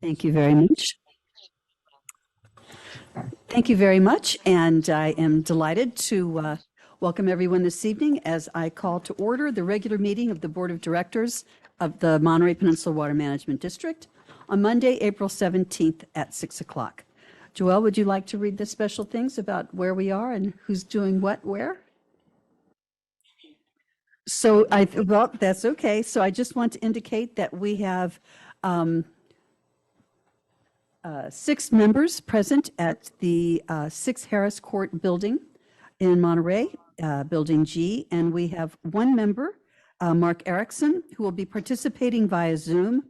Thank you very much. Thank you very much. And I am delighted to welcome everyone this evening as I call to order the regular meeting of the Board of Directors of the Monterey Peninsula Water Management District on Monday, April 17th at 6 o'clock. Joelle, would you like to read the special things about where we are and who's doing what where? So well, that's okay. So I just want to indicate that we have 6 members present at the 6 Harris Court building in Monterey, Building G, and we have 1 member, Mark Erickson, who will be participating via Zoom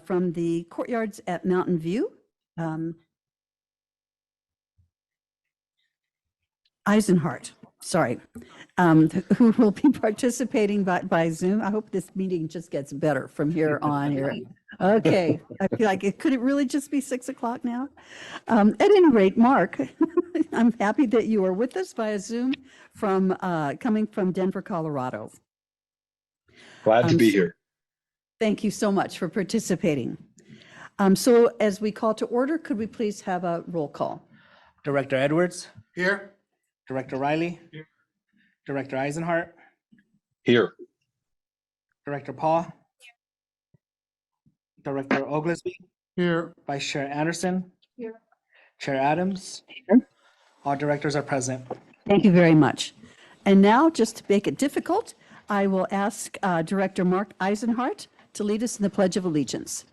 from the courtyards at Mountain View. Eisenhart, sorry, who will be participating by Zoom. I hope this meeting just gets better from here on here. Okay, I feel like it could it really just be 6 o'clock now? At any rate, Mark, I'm happy that you are with us via Zoom from coming from Denver, Colorado. Glad to be here. Thank you so much for participating. So as we call to order, could we please have a roll call? Director Edwards. Here. Director Riley. Here. Director Eisenhart. Here. Director Paul. Here. Director Oglesby. Here. Vice Chair Anderson. Here. Chair Adams. Here. All directors are present. Thank you very much. And now, just to make it difficult, I will ask Director Mark Eisenhart to lead us in the Pledge of Allegiance.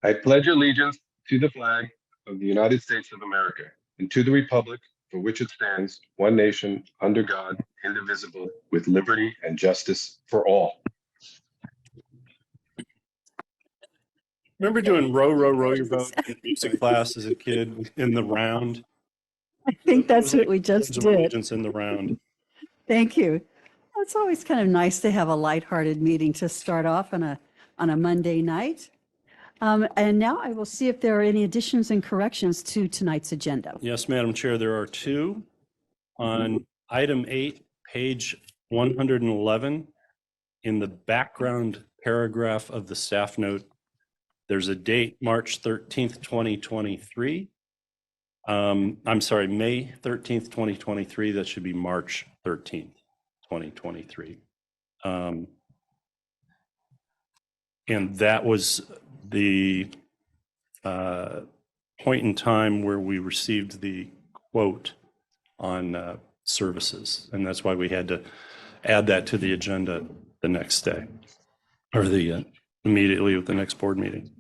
I pledge allegiance to the flag of the United States of America and to the republic for which it stands, one nation, under God, indivisible, with liberty and justice for all. Remember doing row, row, row your boat in music class as a kid in the round? I think that's what we just did. Allegiance in the round. Thank you. It's always kind of nice to have a lighthearted meeting to start off on a Monday night. And now I will see if there are any additions and corrections to tonight's agenda. Yes, Madam Chair, there are 2. On item 8, page 111, in the background paragraph of the staff note, there's a date, March 13th, 2023. I'm sorry, May 13th, 2023. That should be March 13th, 2023. And that was the point in time where we received the quote on services. And that's why we had to add that to the agenda the next day, or immediately with the next board meeting.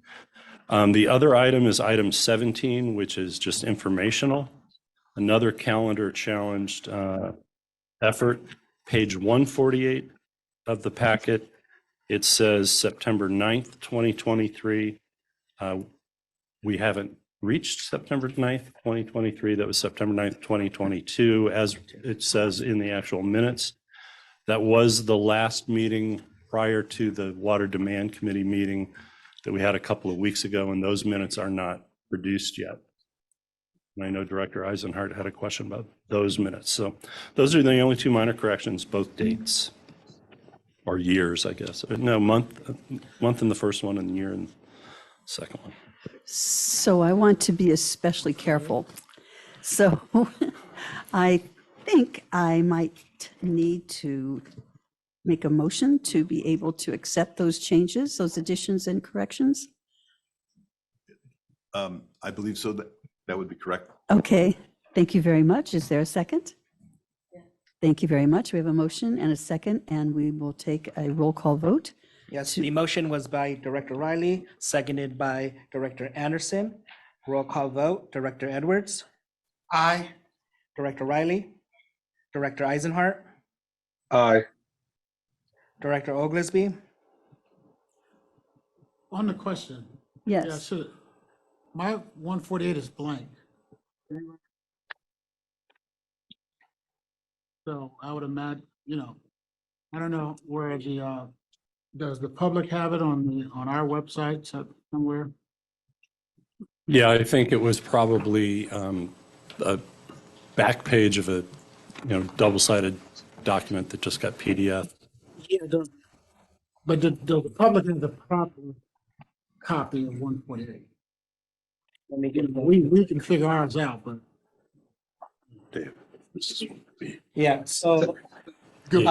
The other item is item 17, which is just informational. Another calendar challenged effort, page 148 of the packet. It says September 9th, 2023. We haven't reached September 9th, 2023. That was September 9th, 2022, as it says in the actual minutes. That was the last meeting prior to the Water Demand Committee meeting that we had a couple of weeks ago, and those minutes are not produced yet. And I know Director Eisenhart had a question about those minutes. So those are the only 2 minor corrections, both dates. Or years, I guess. No, month in the first one and year in the second one. So I want to be especially careful. So I think I might need to make a motion to be able to accept those changes, those additions and corrections. I believe so. That would be correct. Okay, thank you very much. Is there a second? Thank you very much. We have a motion and a second, and we will take a roll call vote. Yes, the motion was by Director Riley, seconded by Director Anderson. Roll call vote, Director Edwards. Aye. Director Riley. Director Eisenhart. Aye. Director Oglesby. On the question. Yeah, Yes. so my 148 is blank. So I would imagine, I don't know where does the public have it on our website somewhere? Yeah, I think it was probably a back page of a double-sided document that just got PDF. Yeah, But the public has the proper copy of 148. Let me get the- We can figure ours out, but. Dave, this is what would be. Yeah, so, Good.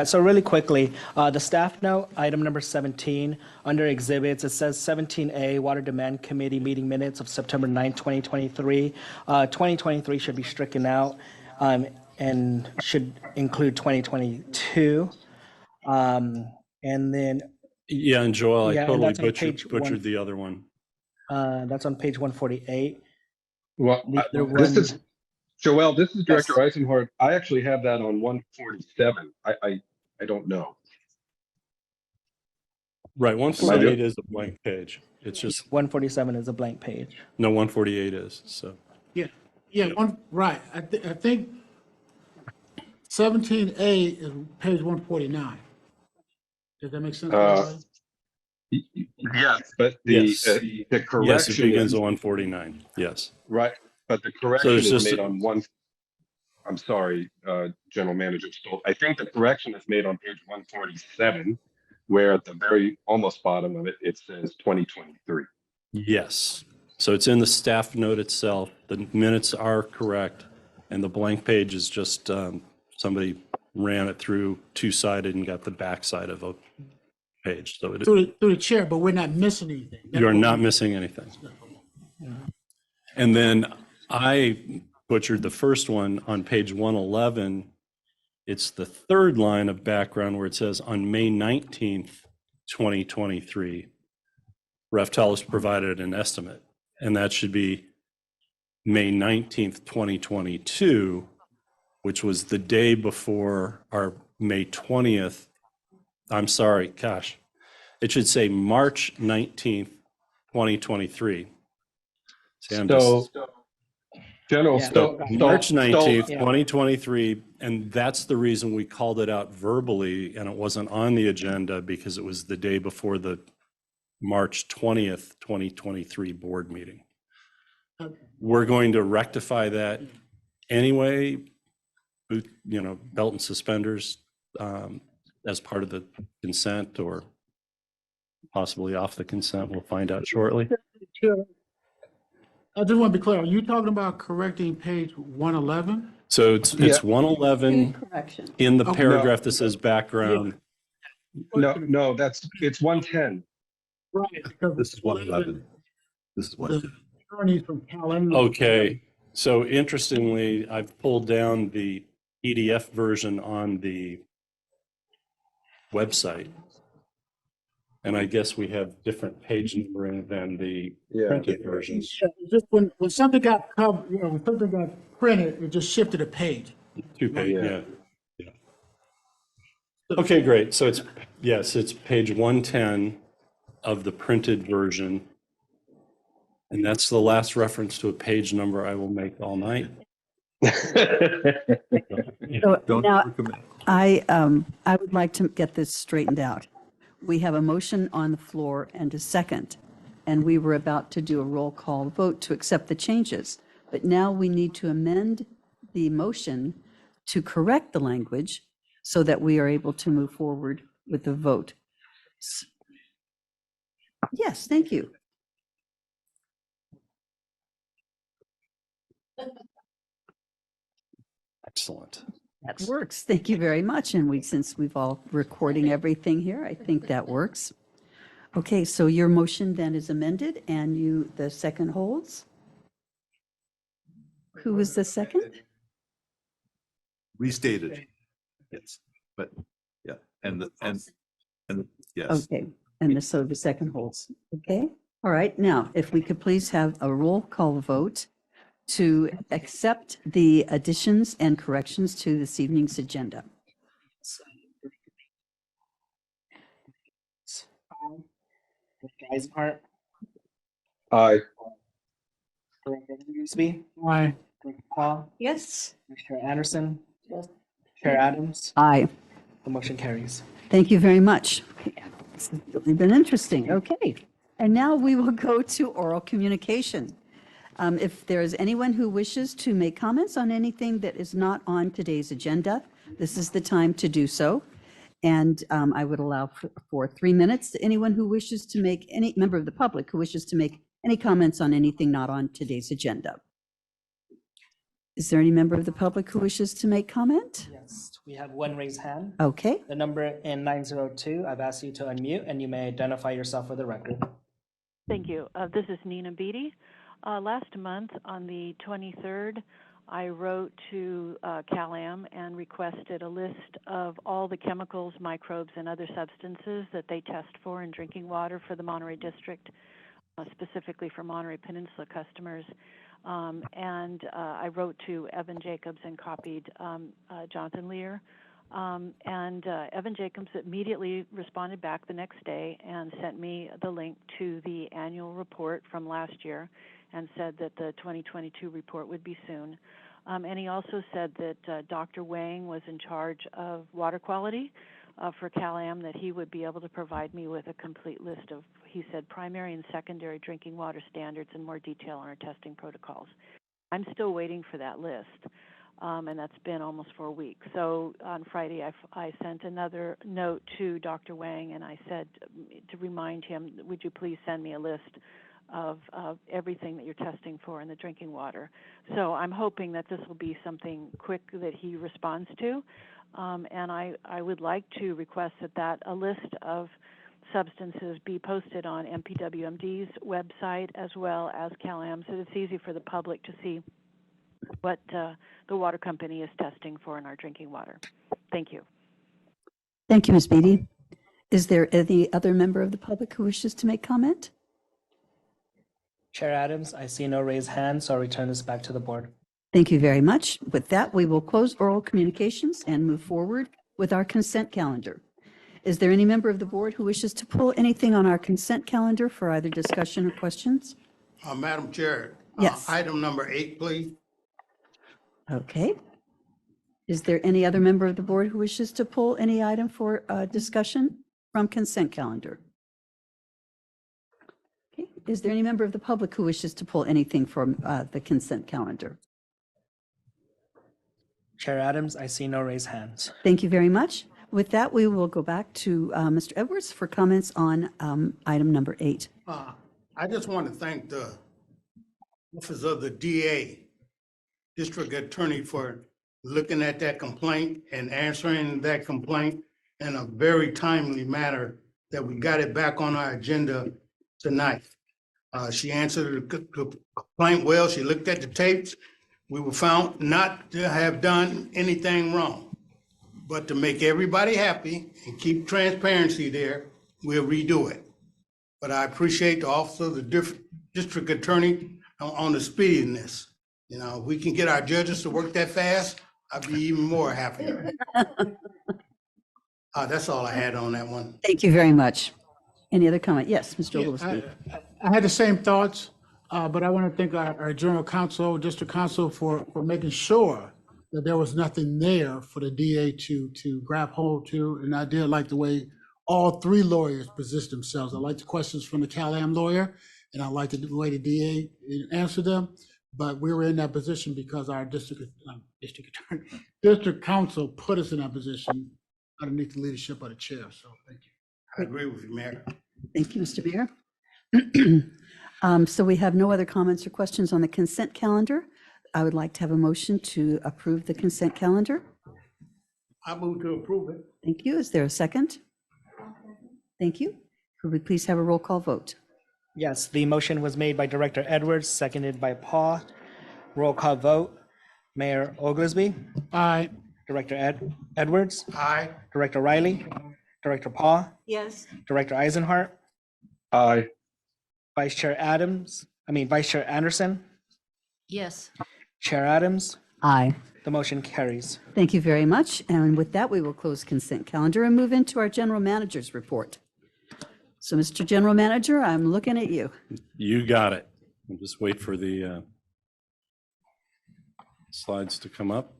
so really quickly, the staff note, item number 17, under exhibits, it says 17A, Water Demand Committee meeting minutes of September 9, 2023. 2023 should be stricken out, and should include 2022. And then, Yeah, and Joel, I Yeah, and totally that's on page butchered the other one. that's on page 148. Well, The other this one- is, Joelle, this is Director Yes. Eisenhart. I actually have that on 147. I don't know. Right, 148 is a blank page. It's just, 147 is a blank page. no, 148 is, so. Yeah, right. I think 17A is page 149. Does that make sense? Uh, Yes, but Yes. the Yes, it correction begins is, at 149, yes. right, but the correction it's is just- made on one. I'm sorry, General Manager Stoll. I think the correction is made on page 147, where at the very almost bottom of it, it says 2023. Yes. So it's in the staff note itself. The minutes are correct. And the blank page is just somebody ran it through two-sided and got the backside of a page. So it, Through the chair, but we're not missing anything. you are not missing anything. And then I butchered the first one on page 111. It's the third line of background where it says on May 19th, 2023, Raftelis provided an estimate, and that should be May 19th, 2022, which was the day before our May 20th. I'm sorry, gosh, it should say March 19th, 2023. See, I'm So, just- General Yeah. Stoll. March 19th, Yeah. 2023, and that's the reason we called it out verbally, and it wasn't on the agenda because it was the day before the March 20th, 2023 board meeting. We're going to rectify that anyway, belt and suspenders, as part of the consent or possibly off the consent. We'll find out shortly. I just want to be clear. Are you talking about correcting page 111? So it's Yeah. 111 Correction. in the Oh, no. paragraph that says background. No, it's 110. Right. because This is 111. This is The 110. attorneys from Cal. Okay, so interestingly, I've pulled down the PDF version on the website. And I guess we have different page numbering than the Yeah. printed versions. Just when something got covered, when something got printed, it just shifted a page. Two page, Yeah. yeah. Okay, great. So it's page 110 of the printed version. And that's the last reference to a page number I will make all night. So Don't now, recommend. I would like to get this straightened out. We have a motion on the floor and a second, and we were about to do a roll call vote to accept the changes. But now we need to amend the motion to correct the language so that we are able to move forward with the vote. Yes, thank you. Excellent. That works. Thank you very much. And since we've all recording everything here, I think that works. Okay, so your motion then is amended and the second holds? Who was the second? Restated. Yes, but, yeah, and yes. Okay, and so the second holds. Okay, all right. Now, if we could please have a roll call vote to accept the additions and corrections to this evening's agenda. Director Eisenhart, Aye. Director Hughley, Why? Director Paul, Yes. Chair Anderson, Chair Adams, Aye. the motion carries. Thank you very much. Okay, this has really been interesting. Okay. And now we will go to oral communication. If there is anyone who wishes to make comments on anything that is not on today's agenda, this is the time to do so. And I would allow for 3 minutes to anyone who wishes to make, any member of the public who wishes to make any comments on anything not on today's agenda. Is there any member of the public who wishes to make comment? Yes, we have one raised hand. Okay, The number in 902, I've asked you to unmute and you may identify yourself for the record. Thank you. This is Nina Beatty. Last month on the 23rd, I wrote to CalAm and requested a list of all the chemicals, microbes, and other substances that they test for in drinking water for the Monterey District, specifically for Monterey Peninsula customers. I wrote to Evan Jacobs and copied Jonathan Lear. Evan Jacobs immediately responded back the next day and sent me the link to the annual report from last year and said that the 2022 report would be soon. And he also said that Dr. Wang was in charge of water quality for CalAm, that he would be able to provide me with a complete list of, he said, primary and secondary drinking water standards and more detail on our testing protocols. I'm still waiting for that list. And that's been almost 4 weeks. So on Friday, I sent another note to Dr. Wang, and I said to remind him, would you please send me a list of everything that you're testing for in the drinking water. So I'm hoping that this will be something quick that he responds to. And I would like to request that a list of substances be posted on MPWMD's website as well as CalAm, so it's easy for the public to see what the water company is testing for in our drinking water. Thank you. thank you, Ms. Beatty. Is there any other member of the public who wishes to make comment? Chair Adams, I see no raised hands, so I'll return this back to the board. Thank you very much. With that, we will close oral communications and move forward with our consent calendar. Is there any member of the board who wishes to pull anything on our consent calendar for either discussion or questions? Madam Chair. Yes. Item number 8, please. Okay. Is there any other member of the board who wishes to pull any item for discussion from consent calendar? Okay. Is there any member of the public who wishes to pull anything from the consent calendar? Chair Adams, I see no raised hands. Thank you very much. With that, we will go back to Mr. Edwards for comments on item number 8. I just want to thank the office of the DA, District Attorney, for looking at that complaint and answering that complaint in a very timely manner that we got it back on our agenda tonight. She answered the complaint well. She looked at the tapes. We were found not to have done anything wrong, but to make everybody happy and keep transparency there, we'll redo it. But I appreciate the officer, the district attorney on the speediness. You know, if we can get our judges to work that fast, I'd be even more happier. That's all I had on that one. Thank you very much. Any other comment? Yes, Mr. Yeah, Oglesby. I had the same thoughts, but I want to thank our general counsel, district counsel for making sure that there was nothing there for the DA to grab hold to. And I did like the way all 3 lawyers positioned themselves. I like the questions from the CalAm lawyer, and I like the way the DA answered them. But we were in that position because our district counsel put us in that position underneath the leadership of the chair. So thank you. I agree with you, Mayor. Thank you, Mr. Beer. So we have no other comments or questions on the consent calendar. I would like to have a motion to approve the consent calendar. I move to approve it. Thank you. Is there a second? Thank you. Could we please have a roll call vote? Yes, the motion was made by Director Edwards, seconded by Paul. Roll call vote. Mayor Oglesby, Aye. Director Edwards, Aye. Director Riley, Director Paul, Yes. Director Eisenhart, Aye. Vice Chair Anderson, Yes. Chair Adams. Aye. The motion carries. Thank you very much. And with that, we will close consent calendar and move into our general manager's report. So, Mr. General Manager, I'm looking at you. You got it. We'll just wait for the slides to come up.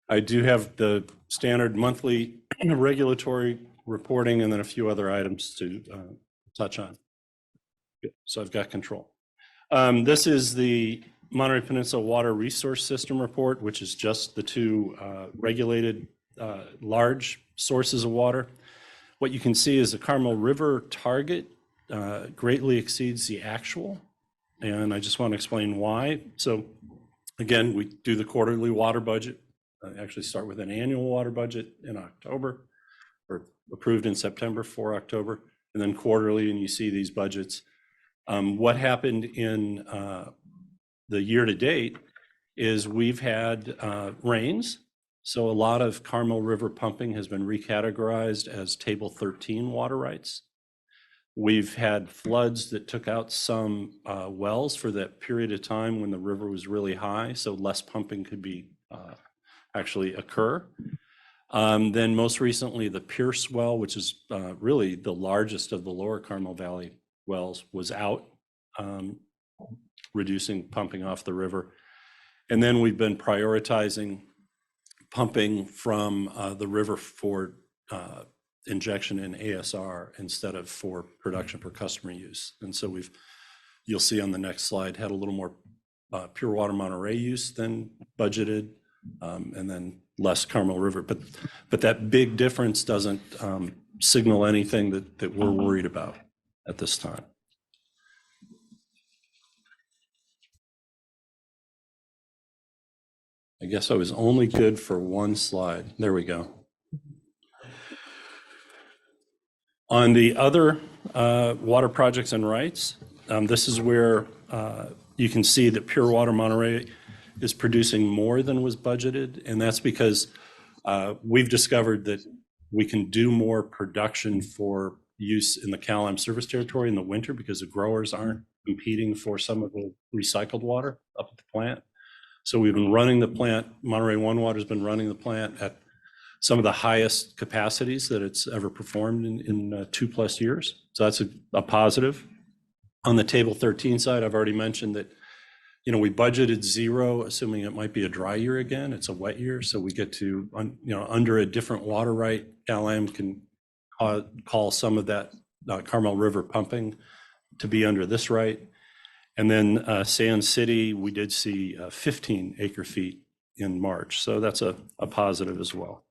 I do have the standard monthly regulatory reporting and then a few other items to touch on. So I've got control. This is the Monterey Peninsula Water Resource System report, which is just the 2 regulated large sources of water. What you can see is the Carmel River target greatly exceeds the actual, and I just want to explain why. So again, we do the quarterly water budget, actually start with an annual water budget in October, or approved in September for October, and then quarterly, and you see these budgets. What happened in the year to date is we've had rains. So a lot of Carmel River pumping has been recategorized as Table 13 water rights. We've had floods that took out some wells for that period of time when the river was really high, so less pumping could be actually occur. Then most recently, the Pierce well, which is really the largest of the lower Carmel Valley wells, was out, reducing pumping off the river. And then we've been prioritizing pumping from the river for injection in ASR instead of for production for customer use. And so you'll see on the next slide, had a little more pure water Monterey use than budgeted, and then less Carmel River. But that big difference doesn't signal anything that we're worried about at this time. I guess I was only good for one slide. There we go. On the other water projects and rights, this is where you can see that Pure Water Monterey is producing more than was budgeted, and that's because we've discovered that we can do more production for use in the Cal-Am service territory in the winter because the growers aren't competing for some of the recycled water up at the plant. So we've been running the plant, Monterey One Water's been running the plant at some of the highest capacities that it's ever performed in 2+ years. So that's a positive. On the Table 13 side, I've already mentioned that, we budgeted 0, assuming it might be a dry year again. It's a wet year, so we get to, under a different water right, Cal-Am can call some of that Carmel River pumping to be under this right. And then Sand City, we did see 15 acre feet in March, so that's a positive as well.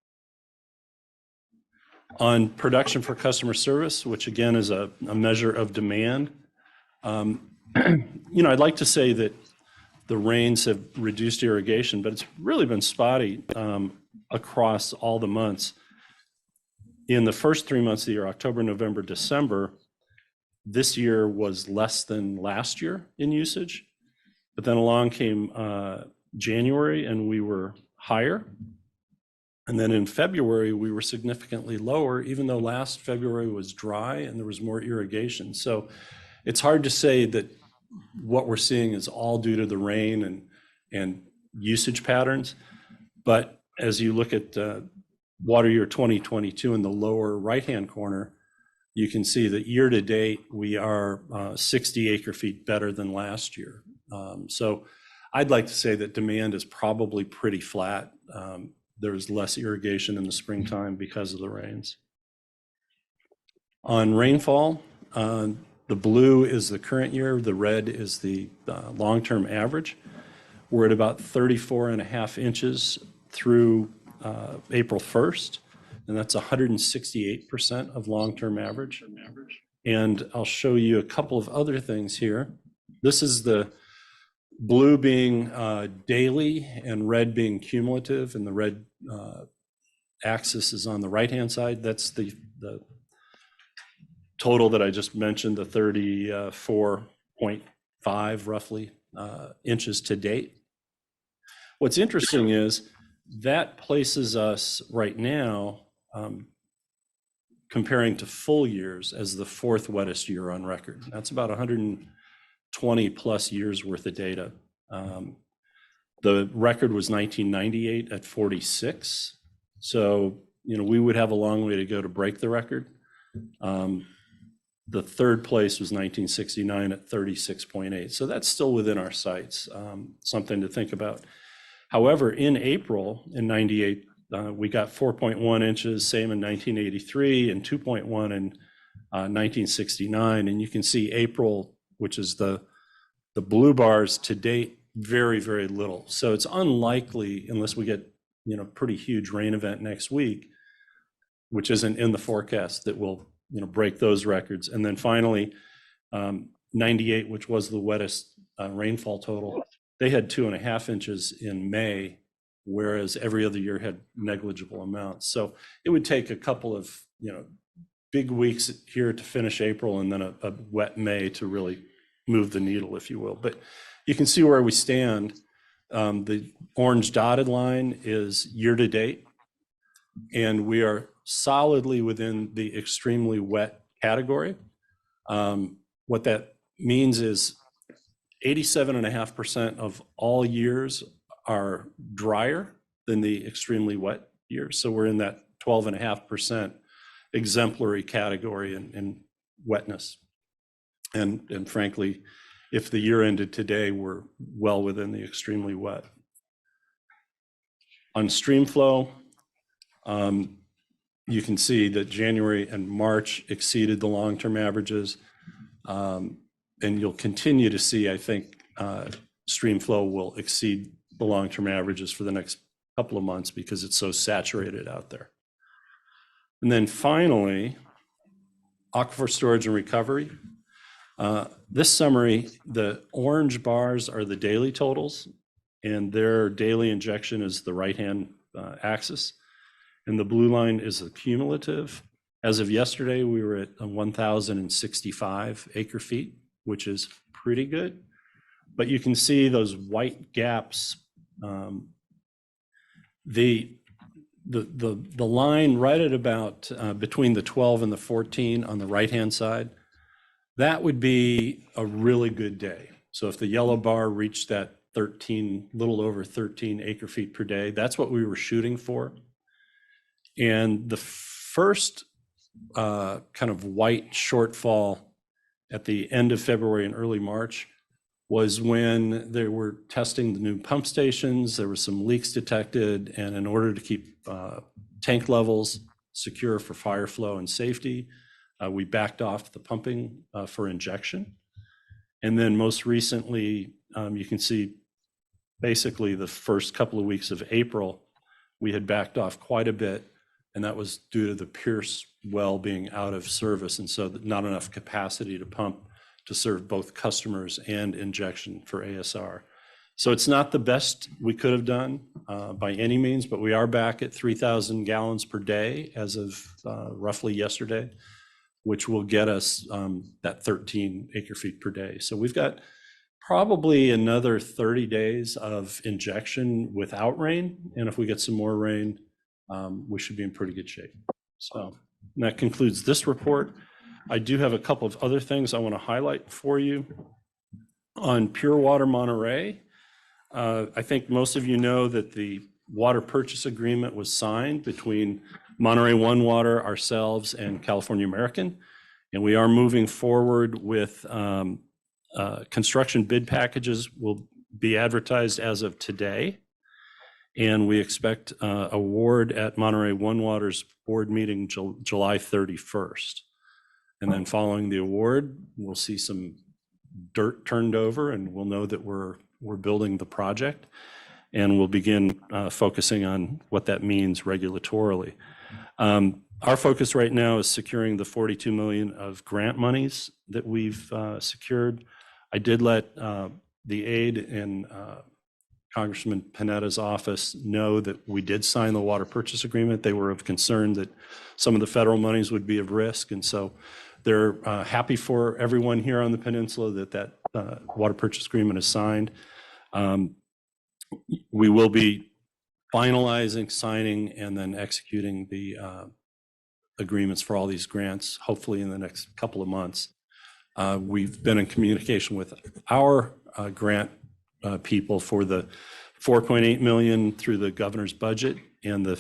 On production for customer service, which again is a measure of demand, I'd like to say that the rains have reduced irrigation, but it's really been spotty across all the months. In the first 3 months of the year, October, November, December, this year was less than last year in usage, but then along came January and we were higher. And then in February, we were significantly lower, even though last February was dry and there was more irrigation. So it's hard to say that what we're seeing is all due to the rain and usage patterns. But as you look at water year 2022 in the lower right-hand corner, you can see that year to date, we are 60 acre feet better than last year. So I'd like to say that demand is probably pretty flat. There's less irrigation in the springtime because of the rains. On rainfall, the blue is the current year, the red is the long-term average. We're at about 34.5 inches through April 1st, and that's 168% of long-term average. And I'll show you a couple of other things here. This is the blue being daily and red being cumulative, and the red axis is on the right-hand side. That's the total that I just mentioned, the 34.5 roughly inches to date. What's interesting is that places us right now, comparing to full years, as the 4th wettest year on record. That's about 120 plus years worth of data. The record was 1998 at 46. So, we would have a long way to go to break the record. The 3rd place was 1969 at 36.8. So that's still within our sights, something to think about. However, in April in 98, we got 4.1 inches, same in 1983, and 2.1 in 1969. And you can see April, which is the blue bars to date, very, very little. So it's unlikely, unless we get pretty huge rain event next week, which isn't in the forecast, that will, break those records. And then finally, 98, which was the wettest rainfall total, they had 2.5 inches in May, whereas every other year had negligible amounts. So it would take a couple of, big weeks here to finish April, and then a wet May to really move the needle, if you will. But you can see where we stand. The orange dotted line is year to date, and we are solidly within the extremely wet category. What that means is 87.5% of all years are drier than the extremely wet years. So we're in that 12.5% exemplary category in wetness. And frankly, if the year ended today, we're well within the extremely wet. On stream flow, you can see that January and March exceeded the long-term averages. And you'll continue to see, I think, stream flow will exceed the long-term averages for the next couple of months because it's so saturated out there. And then finally, aquifer storage and recovery. This summary, the orange bars are the daily totals, and their daily injection is the right-hand axis, and the blue line is the cumulative. As of yesterday, we were at 1,065 acre feet, which is pretty good. But you can see those white gaps. The line right at about between the 12 and the 14 on the right-hand side, that would be a really good day. So if the yellow bar reached that 13, little over 13 acre feet per day, that's what we were shooting for. And the first kind of white shortfall at the end of February and early March was when they were testing the new pump stations. There were some leaks detected, and in order to keep tank levels secure for fire flow and safety, we backed off the pumping for injection. And then most recently, you can see basically the first couple of weeks of April, we had backed off quite a bit, and that was due to the Pierce well being out of service, and so not enough capacity to pump to serve both customers and injection for ASR. So it's not the best we could have done by any means, but we are back at 3,000 gallons per day as of roughly yesterday, which will get us that 13 acre feet per day. So we've got probably another 30 days of injection without rain. And if we get some more rain, we should be in pretty good shape. So that concludes this report. I do have a couple of other things I want to highlight for you. On Pure Water Monterey, I think most of you know that the water purchase agreement was signed between Monterey One Water, ourselves, and California American. And we are moving forward with construction bid packages will be advertised as of today. And we expect award at Monterey One Water's board meeting July 31st. And then following the award, we'll see some dirt turned over, and we'll know that we're building the project, and we'll begin focusing on what that means regulatorily. Our focus right now is securing the $42 million of grant monies that we've secured. I did let the aide in Congressman Panetta's office know that we did sign the water purchase agreement. They were of concern that some of the federal monies would be of risk, and so they're happy for everyone here on the peninsula that water purchase agreement is signed. We will be finalizing, signing, and then executing the agreements for all these grants, hopefully in the next couple of months. We've been in communication with our grant people for the $4.8 million through the governor's budget and the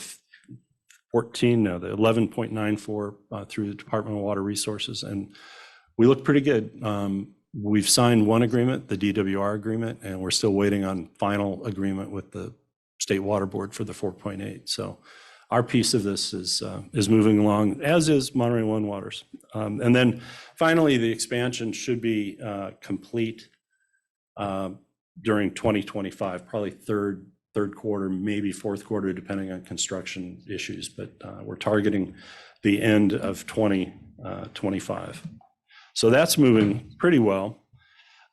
11.94 through the Department of Water Resources, and we look pretty good. We've signed one agreement, the DWR agreement, and we're still waiting on final agreement with the State Water Board for the 4.8. So our piece of this is moving along, as is Monterey One Water's. And then finally, the expansion should be complete during 2025, probably third third quarter, maybe fourth quarter, depending on construction issues, but we're targeting the end of 2025. So that's moving pretty well.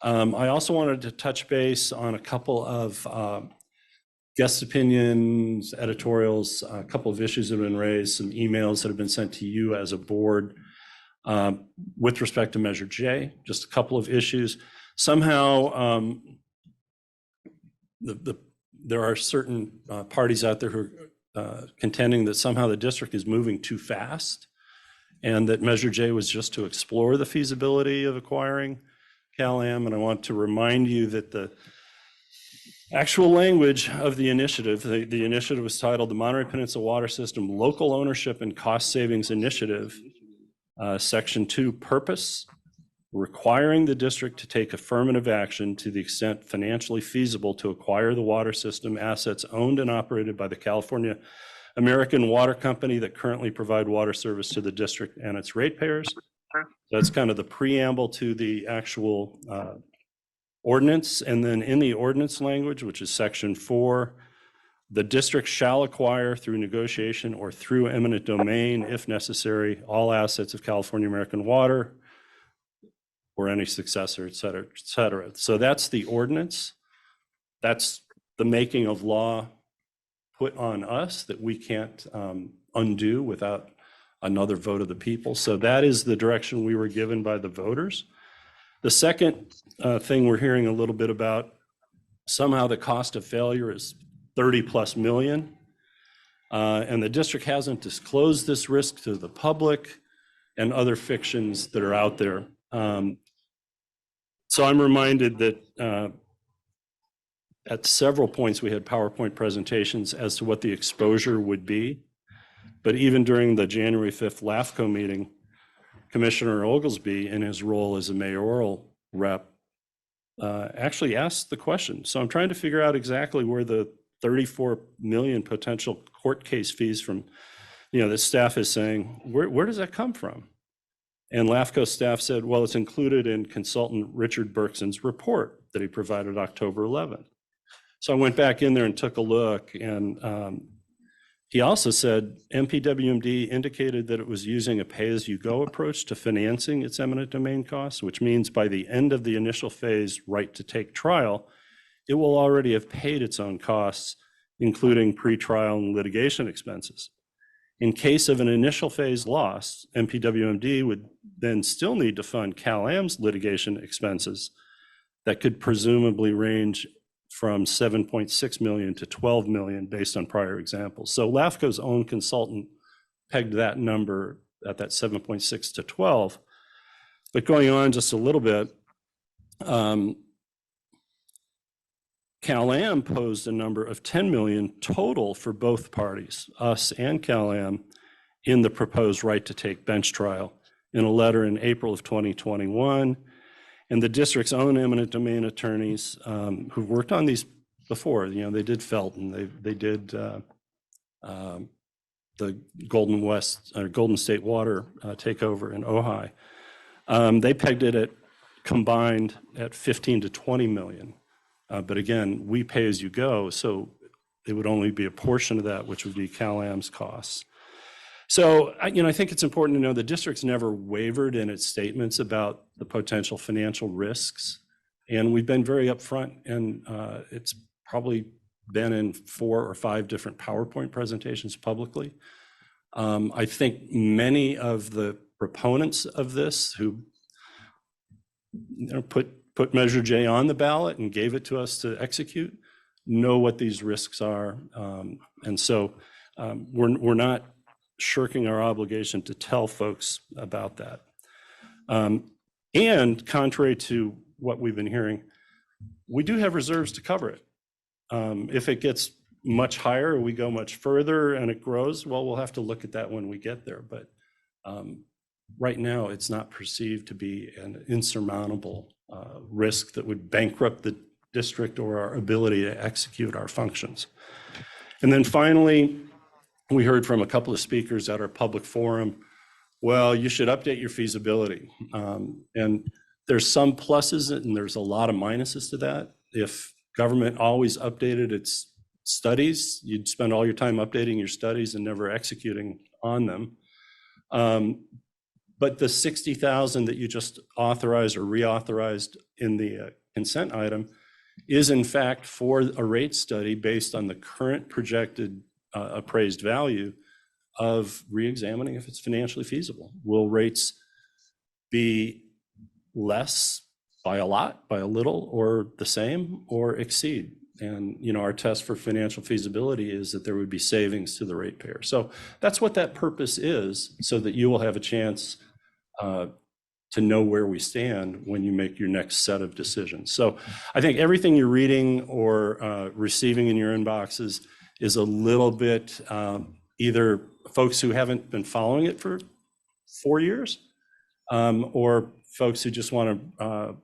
I also wanted to touch base on a couple of guest opinions, editorials, a couple of issues that have been raised, some emails that have been sent to you as a board with respect to Measure J, just a couple of issues. Somehow, there are certain parties out there who are contending that somehow the district is moving too fast and that Measure J was just to explore the feasibility of acquiring Cal-Am. And I want to remind you that the actual language of the initiative, the initiative was titled the Monterey Peninsula Water System Local Ownership and Cost Savings Initiative, Section 2, Purpose, requiring the district to take affirmative action to the extent financially feasible to acquire the water system assets owned and operated by the California American Water Company that currently provide water service to the district and its ratepayers. That's kind of the preamble to the actual ordinance. And then in the ordinance language, which is Section 4, the district shall acquire through negotiation or through eminent domain, if necessary, all assets of California American Water or any successor, et cetera, et cetera. So that's the ordinance. That's the making of law put on us that we can't undo without another vote of the people. So that is the direction we were given by the voters. The second thing we're hearing a little bit about, somehow the cost of failure is 30 plus million. And the district hasn't disclosed this risk to the public and other fictions that are out there. So I'm reminded that at several points we had PowerPoint presentations as to what the exposure would be. But even during the January 5th LAFCO meeting, Commissioner Oglesby, in his role as a mayoral rep, actually asked the question. So I'm trying to figure out exactly where the 34 million potential court case fees from, the staff is saying, where does that come from? And LAFCO staff said, well, it's included in consultant Richard Berkson's report that he provided October 11th. So I went back in there and took a look, and he also said MPWMD indicated that it was using a pay-as-you-go approach to financing its eminent domain costs, which means by the end of the initial phase right to take trial, it will already have paid its own costs, including pre-trial and litigation expenses. In case of an initial phase loss, MPWMD would then still need to fund Cal-Am's litigation expenses that could presumably range from 7.6 million to 12 million based on prior examples. So LAFCO's own consultant pegged that number at that 7.6 to 12. But going on just a little bit, Cal-Am posed a number of 10 million total for both parties, us and Cal-Am, in the proposed right to take bench trial in a letter in April of 2021. And the district's own eminent domain attorneys who've worked on these before, they did Felton, they did the Golden State Water takeover in Ojai. They pegged it at combined at 15 to 20 million. But again, we pay as you go, so it would only be a portion of that, which would be Cal-Am's costs. So, I think it's important to know the district's never wavered in its statements about the potential financial risks. And we've been very upfront, and it's probably been in 4 or 5 different PowerPoint presentations publicly. I think many of the proponents of this who put Measure J on the ballot and gave it to us to execute know what these risks are. And so we're not shirking our obligation to tell folks about that. And contrary to what we've been hearing, we do have reserves to cover it. If it gets much higher, or we go much further and it grows, well, we'll have to look at that when we get there. But right now, it's not perceived to be an insurmountable risk that would bankrupt the district or our ability to execute our functions. And then finally, we heard from a couple of speakers at our public forum, well, you should update your feasibility. And there's some pluses and there's a lot of minuses to that. If government always updated its studies. You'd spend all your time updating your studies and never executing on them. But the 60,000 that you just authorized or reauthorized in the consent item is in fact for a rate study based on the current projected appraised value of re-examining if it's financially feasible. Will rates be less by a lot, by a little, or the same, or exceed? And our test for financial feasibility is that there would be savings to the ratepayer. So that's what that purpose is, so that you will have a chance to know where we stand when you make your next set of decisions. So I think everything you're reading or receiving in your inboxes is a little bit either folks who haven't been following it for 4 years or folks who just want to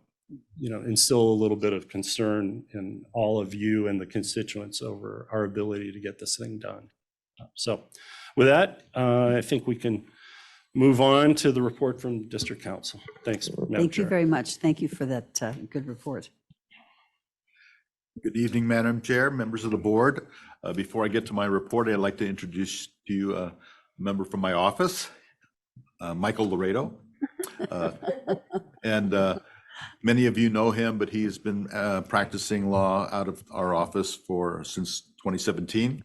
instill a little bit of concern in all of you and the constituents over our ability to get this thing done. So with that, I think we can move on to the report from District Council. Thanks, Madam Thank you Chair. very much. Thank you for that good report. Good evening, Madam Chair, members of the board. Before I get to my report, I'd like to introduce to you a member from my office, Michael Laredo. And many of you know him, but he has been practicing law out of our office since 2017.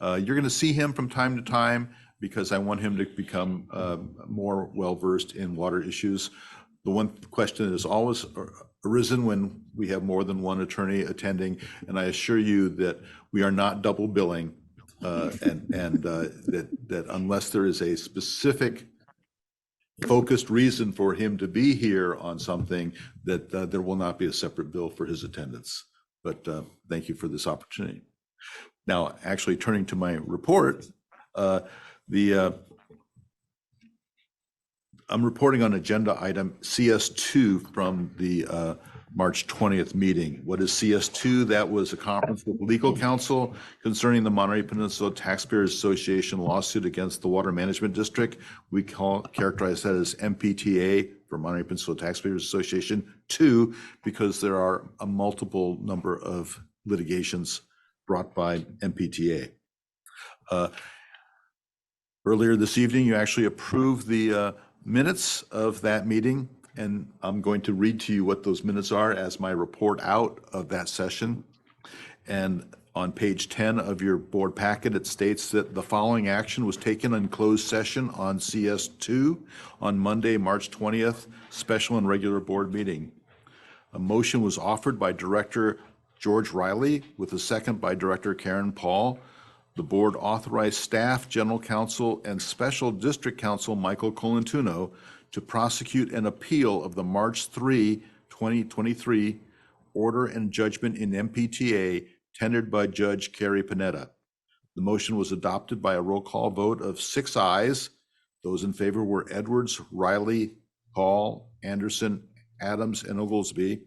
You're going to see him from time to time because I want him to become more well-versed in water issues. The one question that has always arisen when we have more than one attorney attending, and I assure you that we are not double billing, and that unless there is a specific focused reason for him to be here on something, that there will not be a separate bill for his attendance. But thank you for this opportunity. Now, actually turning to my report, I'm reporting on agenda item CS2 from the March 20th meeting. What is CS2? That was a conference with legal counsel concerning the Monterey Peninsula Taxpayers Association lawsuit against the Water Management District. We characterize that as MPTA for Monterey Peninsula Taxpayers Association 2 because there are a multiple number of litigations brought by MPTA. Earlier this evening, you actually approved the minutes of that meeting, and I'm going to read to you what those minutes are as my report out of that session. And on page 10 of your board packet, it states that the following action was taken in closed session on CS2 on Monday, March 20th, special and regular board meeting. A motion was offered by Director George Riley with a second by Director Karen Paul. The board authorized staff, general counsel, and special district counsel Michael Colantuno to prosecute an appeal of the March 3, 2023 order and judgment in MPTA tendered by Judge Carrie Panetta. The motion was adopted by a roll call vote of 6 ayes. Those in favor were Edwards, Riley, Paul, Anderson, Adams, and Oglesby.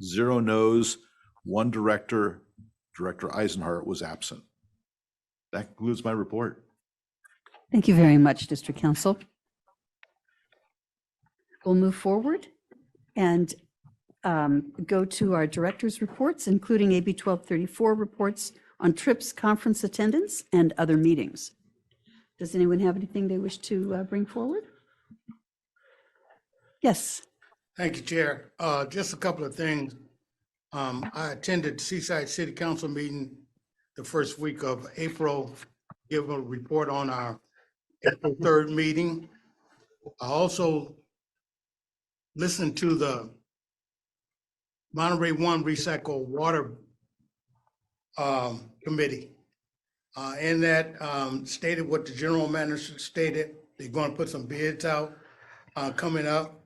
0 noes, 1 director, Director Eisenhart, was absent. That concludes my report. Thank you very much, District Counsel. We'll move forward and go to our director's reports, including AB 1234 reports on trips, conference attendance, and other meetings. Does anyone have anything they wish to bring forward? Yes. Thank you, Chair. Just a couple of things. I attended Seaside City Council meeting the first week of April, give a report on our April 3rd meeting. I also listened to the Monterey One Recycle Water Committee. And that stated what the general manager stated. They're going to put some bids out coming up.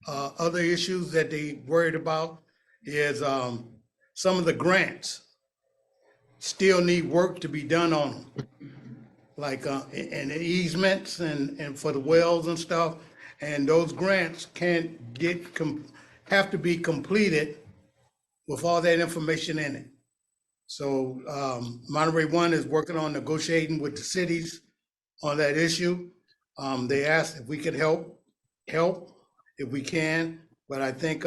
Other issues that they worried about is some of the grants still need work to be done on them, like and the easements and for the wells and stuff. And those grants can't have to be completed with all that information in it. So Monterey One is working on negotiating with the cities on that issue. They asked if we could help if we can, but I think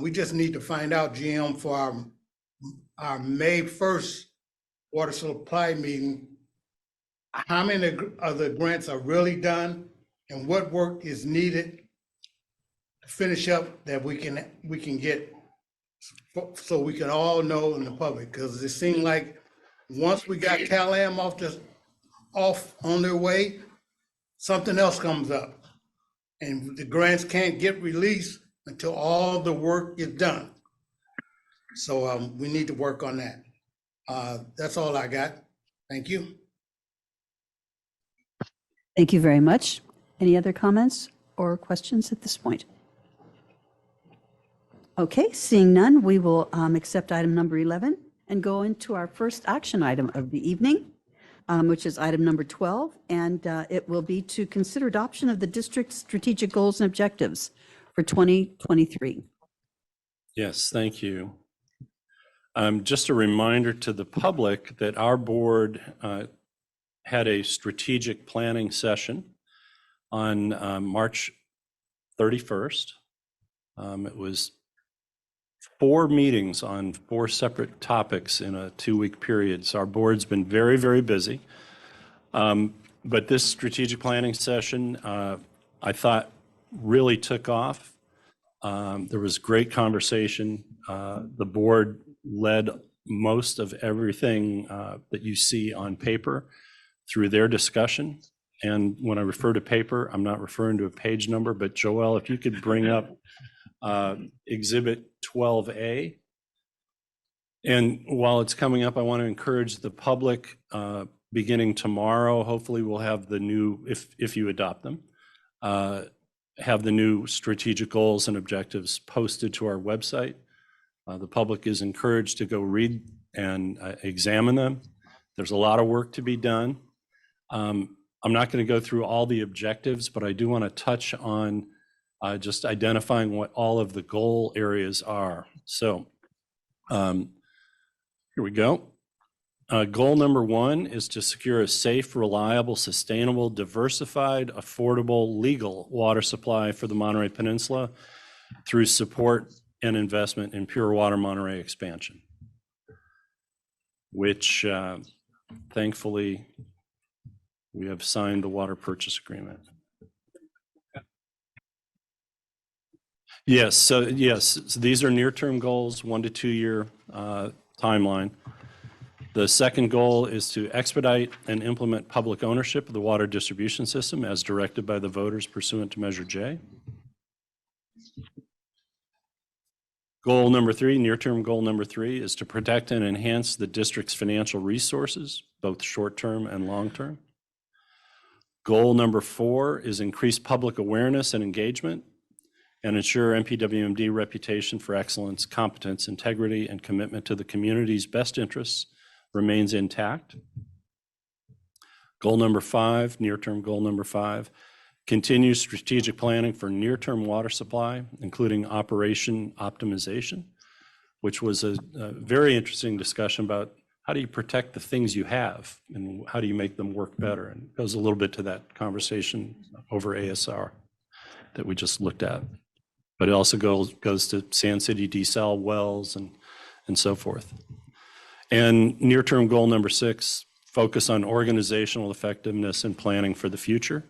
we just need to find out, GM, for our May 1st water supply meeting, how many of the grants are really done and what work is needed to finish up that we can get, so we can all know in the public, because it seemed like once we got Cal-Am off on their way, something else comes up. And the grants can't get released until all the work is done. So we need to work on that. That's all I got. Thank you. Thank you very much. Any other comments or questions at this point? Okay, seeing none, we will accept item number 11 and go into our first action item of the evening, which is item number 12, and it will be to consider adoption of the district's strategic goals and objectives for 2023. Yes, thank you. Just a reminder to the public that our board had a strategic planning session on March 31st. It was 4 meetings on 4 separate topics in a 2-week period. So our board's been very, very busy. But this strategic planning session, I thought really took off. There was great conversation. The board led most of everything that you see on paper through their discussion. And when I refer to paper, I'm not referring to a page number, but Joelle, if you could bring up Exhibit 12A. And while it's coming up, I want to encourage the public, beginning tomorrow, hopefully we'll have the new, if you adopt them, have the new strategic goals and objectives posted to our website. The public is encouraged to go read and examine them. There's a lot of work to be done. I'm not going to go through all the objectives, but I do want to touch on just identifying what all of the goal areas are. So here we go. Goal number 1 is to secure a safe, reliable, sustainable, diversified, affordable, legal water supply for the Monterey Peninsula through support and investment in pure water Monterey expansion, which thankfully we have signed the water purchase agreement. Yes, so these are near-term goals, 1 to 2 year timeline. The second goal is to expedite and implement public ownership of the water distribution system as directed by the voters pursuant to Measure J. Goal number 3, near-term goal number 3, is to protect and enhance the district's financial resources, both short-term and long-term. Goal number 4 is increase public awareness and engagement and ensure MPWMD reputation for excellence, competence, integrity, and commitment to the community's best interests remains intact. Goal number 5, near-term goal number 5, continue strategic planning for near-term water supply, including operation optimization, which was a very interesting discussion about how do you protect the things you have and how do you make them work better? And it goes a little bit to that conversation over ASR that we just looked at. But it also goes to Sand City desal wells and so forth. And near-term goal number 6, focus on organizational effectiveness and planning for the future,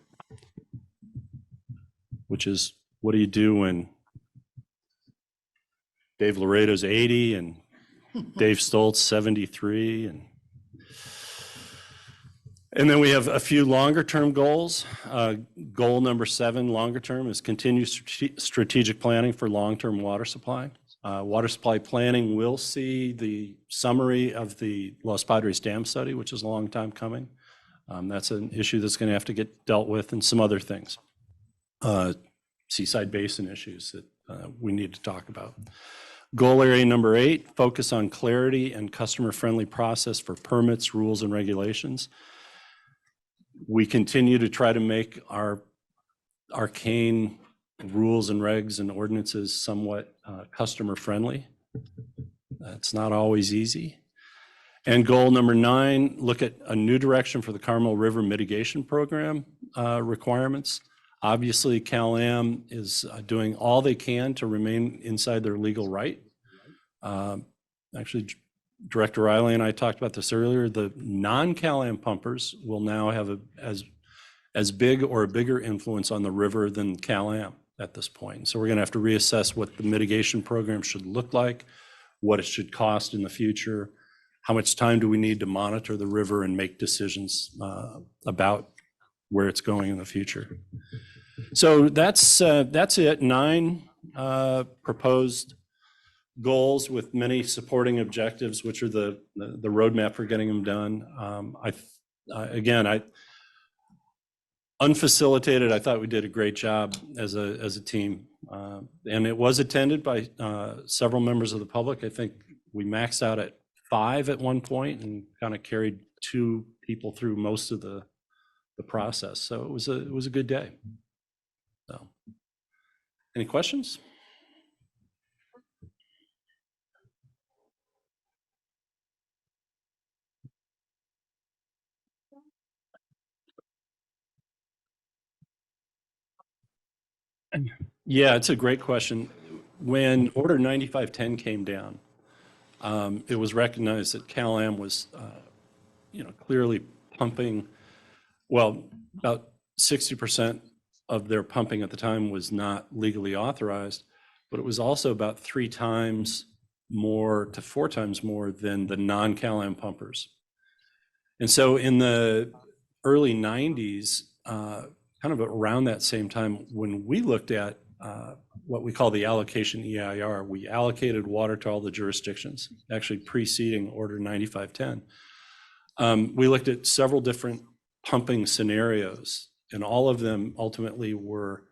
which is what do you do when Dave Laredo's 80 and Dave Stoltz 73 and then we have a few longer term goals. Goal number 7, longer term, is continue strategic planning for long-term water supply. Water supply planning will see the summary of the Los Padres Dam study, which is a long time coming. That's an issue that's going to have to get dealt with, and some other things. Seaside basin issues that we need to talk about. Goal area number 8, focus on clarity and customer-friendly process for permits, rules, and regulations. We continue to try to make our arcane rules and regs and ordinances somewhat customer-friendly. That's not always easy. And goal number 9, look at a new direction for the Carmel River Mitigation Program requirements. Obviously, Cal-Am is doing all they can to remain inside their legal right. Actually, Director Riley and I talked about this earlier. The non-CalAm pumpers will now have as big or a bigger influence on the river than CalAm at this point. So we're going to have to reassess what the mitigation program should look like, what it should cost in the future, how much time do we need to monitor the river and make decisions about where it's going in the future. So that's it. 9 proposed goals with many supporting objectives, which are the roadmap for getting them done. Unfacilitated, I thought we did a great job as a team, and it was attended by several members of the public. I think we maxed out at 5 at one point and kind of carried 2 people through most of the process. So it was a good day. So, any questions? Yeah, it's a great question. When Order 9510 came down, it was recognized that CalAm was, clearly pumping, well, about 60% of their pumping at the time was not legally authorized, but it was also about 3 times more to 4 times more than the non-CalAm pumpers. And so in the early 90s, kind of around that same time, when we looked at what we call the allocation EIR, we allocated water to all the jurisdictions, actually preceding Order 9510. We looked at several different pumping scenarios, and all of them ultimately were,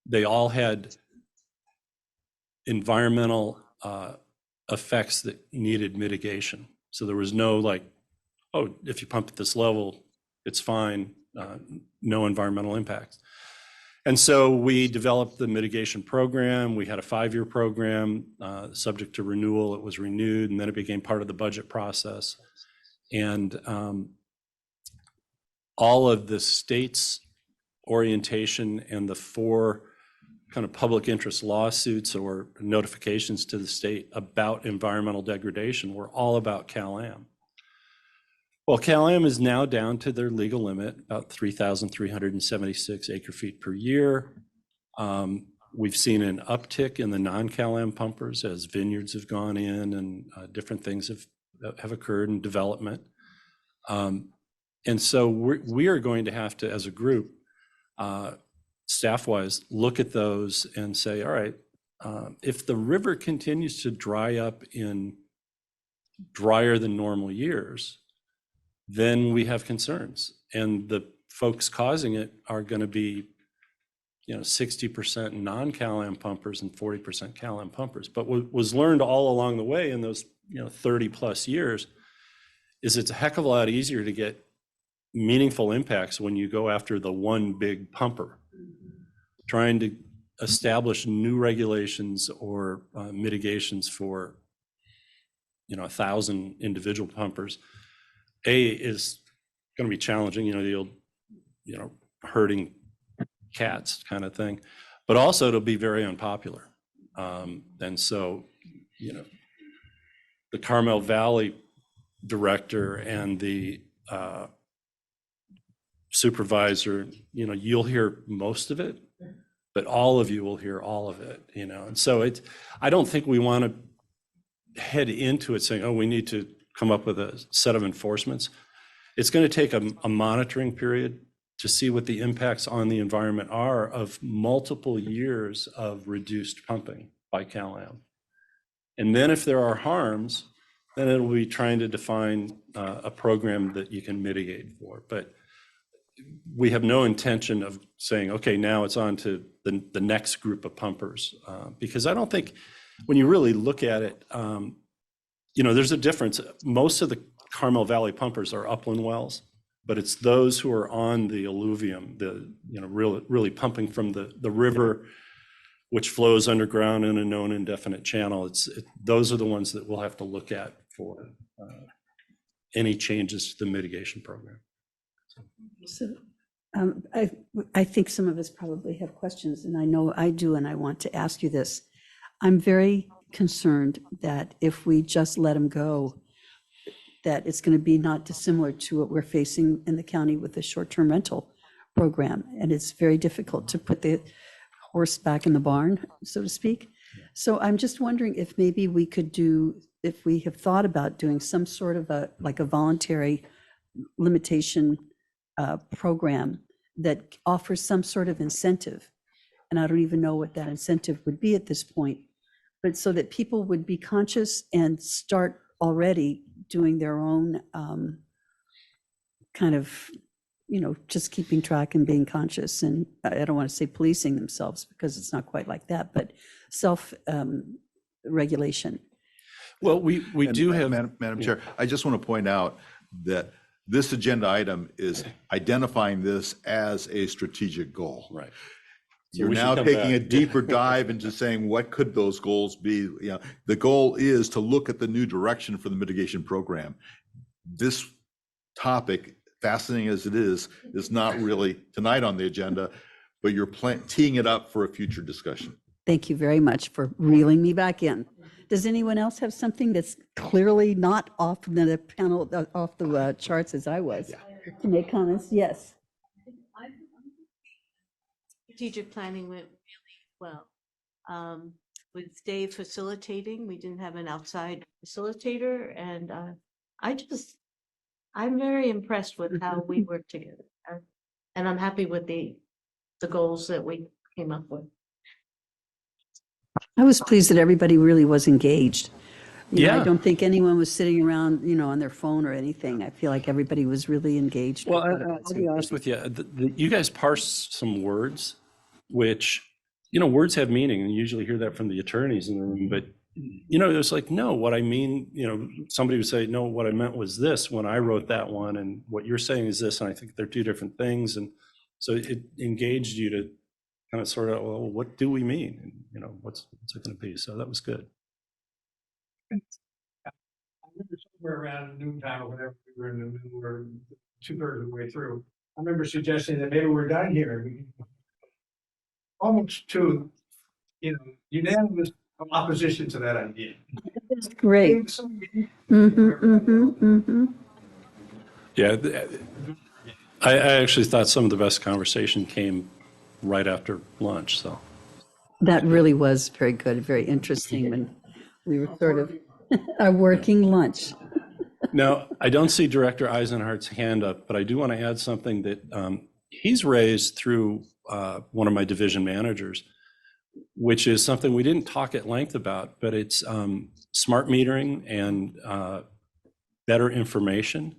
they all had environmental effects that needed mitigation. So there was no like, oh, if you pump at this level, it's fine, no environmental impacts. And so we developed the mitigation program. We had a 5-year program subject to renewal. It was renewed, and then it became part of the budget process. And all of the state's orientation and the 4 kind of public interest lawsuits or notifications to the state about environmental degradation were all about CalAm. Well, CalAm is now down to their legal limit, about 3,376 acre feet per year. We've seen an uptick in the non-CalAm pumpers as vineyards have gone in and different things have occurred in development. And so we are going to have to, as a group, staff-wise, look at those and say, all right, if the river continues to dry up in drier than normal years, then we have concerns. And the folks causing it are going to be, 60% non-CalAm pumpers and 40% CalAm pumpers. But what was learned all along the way in those, 30 plus years is it's a heck of a lot easier to get meaningful impacts when you go after the one big pumper. Trying to establish new regulations or mitigations for 1,000 individual pumpers, is going to be challenging, the old herding cats kind of thing, but also it'll be very unpopular. And so the Carmel Valley director and the supervisor, you'll hear most of it, but all of you will hear all of it, and so I don't think we want to head into it saying, oh, we need to come up with a set of enforcements. It's going to take a monitoring period to see what the impacts on the environment are of multiple years of reduced pumping by CalAm. And then if there are harms, then it'll be trying to define a program that you can mitigate for. But we have no intention of saying, okay, now it's on to the next group of pumpers, because I don't think when you really look at it, there's a difference. Most of the Carmel Valley pumpers are upland wells, but it's those who are on the alluvium, really pumping from the river, which flows underground in a known indefinite channel. Those are the ones that we'll have to look at for any changes to the mitigation program. So I think some of us probably have questions, and I know I do, and I want to ask you this. I'm very concerned that if we just let them go, that it's going to be not dissimilar to what we're facing in the county with the short-term rental program. And it's very difficult to put the horse back in the barn, so to speak. So I'm just wondering if maybe we could do, if we have thought about doing some sort of like a voluntary limitation program that offers some sort of incentive. And I don't even know what that incentive would be at this point, but so that people would be conscious and start already doing their own kind of, just keeping track and being conscious. And I don't want to say policing themselves because it's not quite like that, but self regulation. Well, we And do have. Madam Chair, I just want to point out that this agenda item is identifying this as a strategic goal. Right. So You're we should now come taking a back. deeper dive into saying, what could those goals be? The goal is to look at the new direction for the mitigation program. This topic, fascinating as it is not really tonight on the agenda, but you're teeing it up for a future discussion. Thank you very much for reeling me back in. Does anyone else have something that's clearly not off the panel, off the charts as I was, to make comments? Yes. Strategic planning went really well. With Dave facilitating, we didn't have an outside facilitator, and I'm very impressed with how we worked together. And I'm happy with the goals that we came up with. I was pleased that everybody really was engaged. I Yeah. don't think anyone was sitting around, on their phone or anything. I feel like everybody was really engaged. Well, with what it I'll was. be honest with you. You guys parsed some words, which, words have meaning, and you usually hear that from the attorneys in the room. But, it's like, no, what I mean, somebody would say, no, what I meant was this when I wrote that one, and what you're saying is this, and I think they're two different things. And so it engaged you to kind of sort of, well, what do we mean? And, what's it going to be? So that was good. I remember somewhere around noontime or whatever, we were in the middle or 2/3 of the way through. I remember suggesting that maybe we're done here. Almost to, unanimous opposition to that idea. Great. Yeah, I actually thought some of the best conversation came right after lunch, so. That really was very good, very interesting when we were sort of a working lunch. Now, I don't see Director Eisenhardt's hand up, but I do want to add something that he's raised through one of my division managers, which is something we didn't talk at length about, but it's smart metering and better information.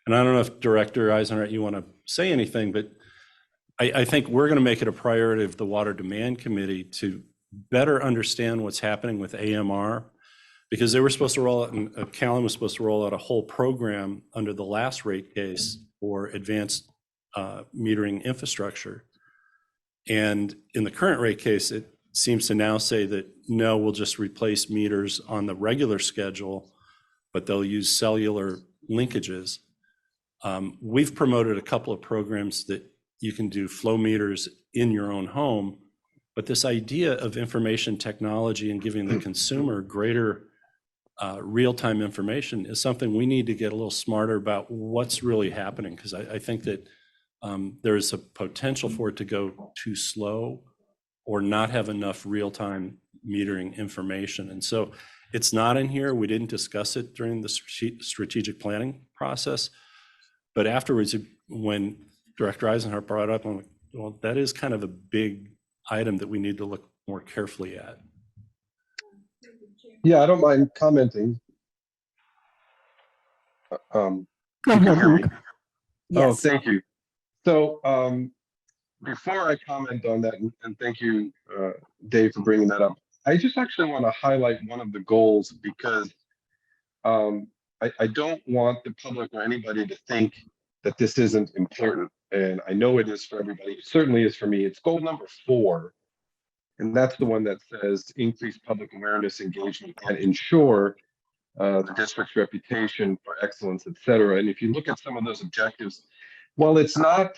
And I don't know if Director Eisenhardt, you want to say anything, but I think we're going to make it a priority of the Water Demand Committee to better understand what's happening with AMR, because they were supposed to roll out, and Callan was supposed to roll out a whole program under the last rate case for advanced metering infrastructure. And in the current rate case, it seems to now say that, no, we'll just replace meters on the regular schedule, but they'll use cellular linkages. We've promoted a couple of programs that you can do flow meters in your own home, but this idea of information technology and giving the consumer greater real-time information is something we need to get a little smarter about what's really happening, because I think that there is a potential for it to go too slow or not have enough real-time metering information. And so it's not in here. We didn't discuss it during the strategic planning process, but afterwards, when Director Eisenhardt brought it up, I'm like, well, that is kind of a big item that we need to look more carefully at. Yeah, I don't mind commenting. Go ahead, Mark. Oh, Yes. thank you. So before I comment on that, and thank you, Dave, for bringing that up, I just actually want to highlight one of the goals, because I don't want the public or anybody to think that this isn't important. And I know it is for everybody. It certainly is for me. It's goal number 4. And that's the one that says increase public awareness, engagement, and ensure the district's reputation for excellence, et cetera. And if you look at some of those objectives, while it's not,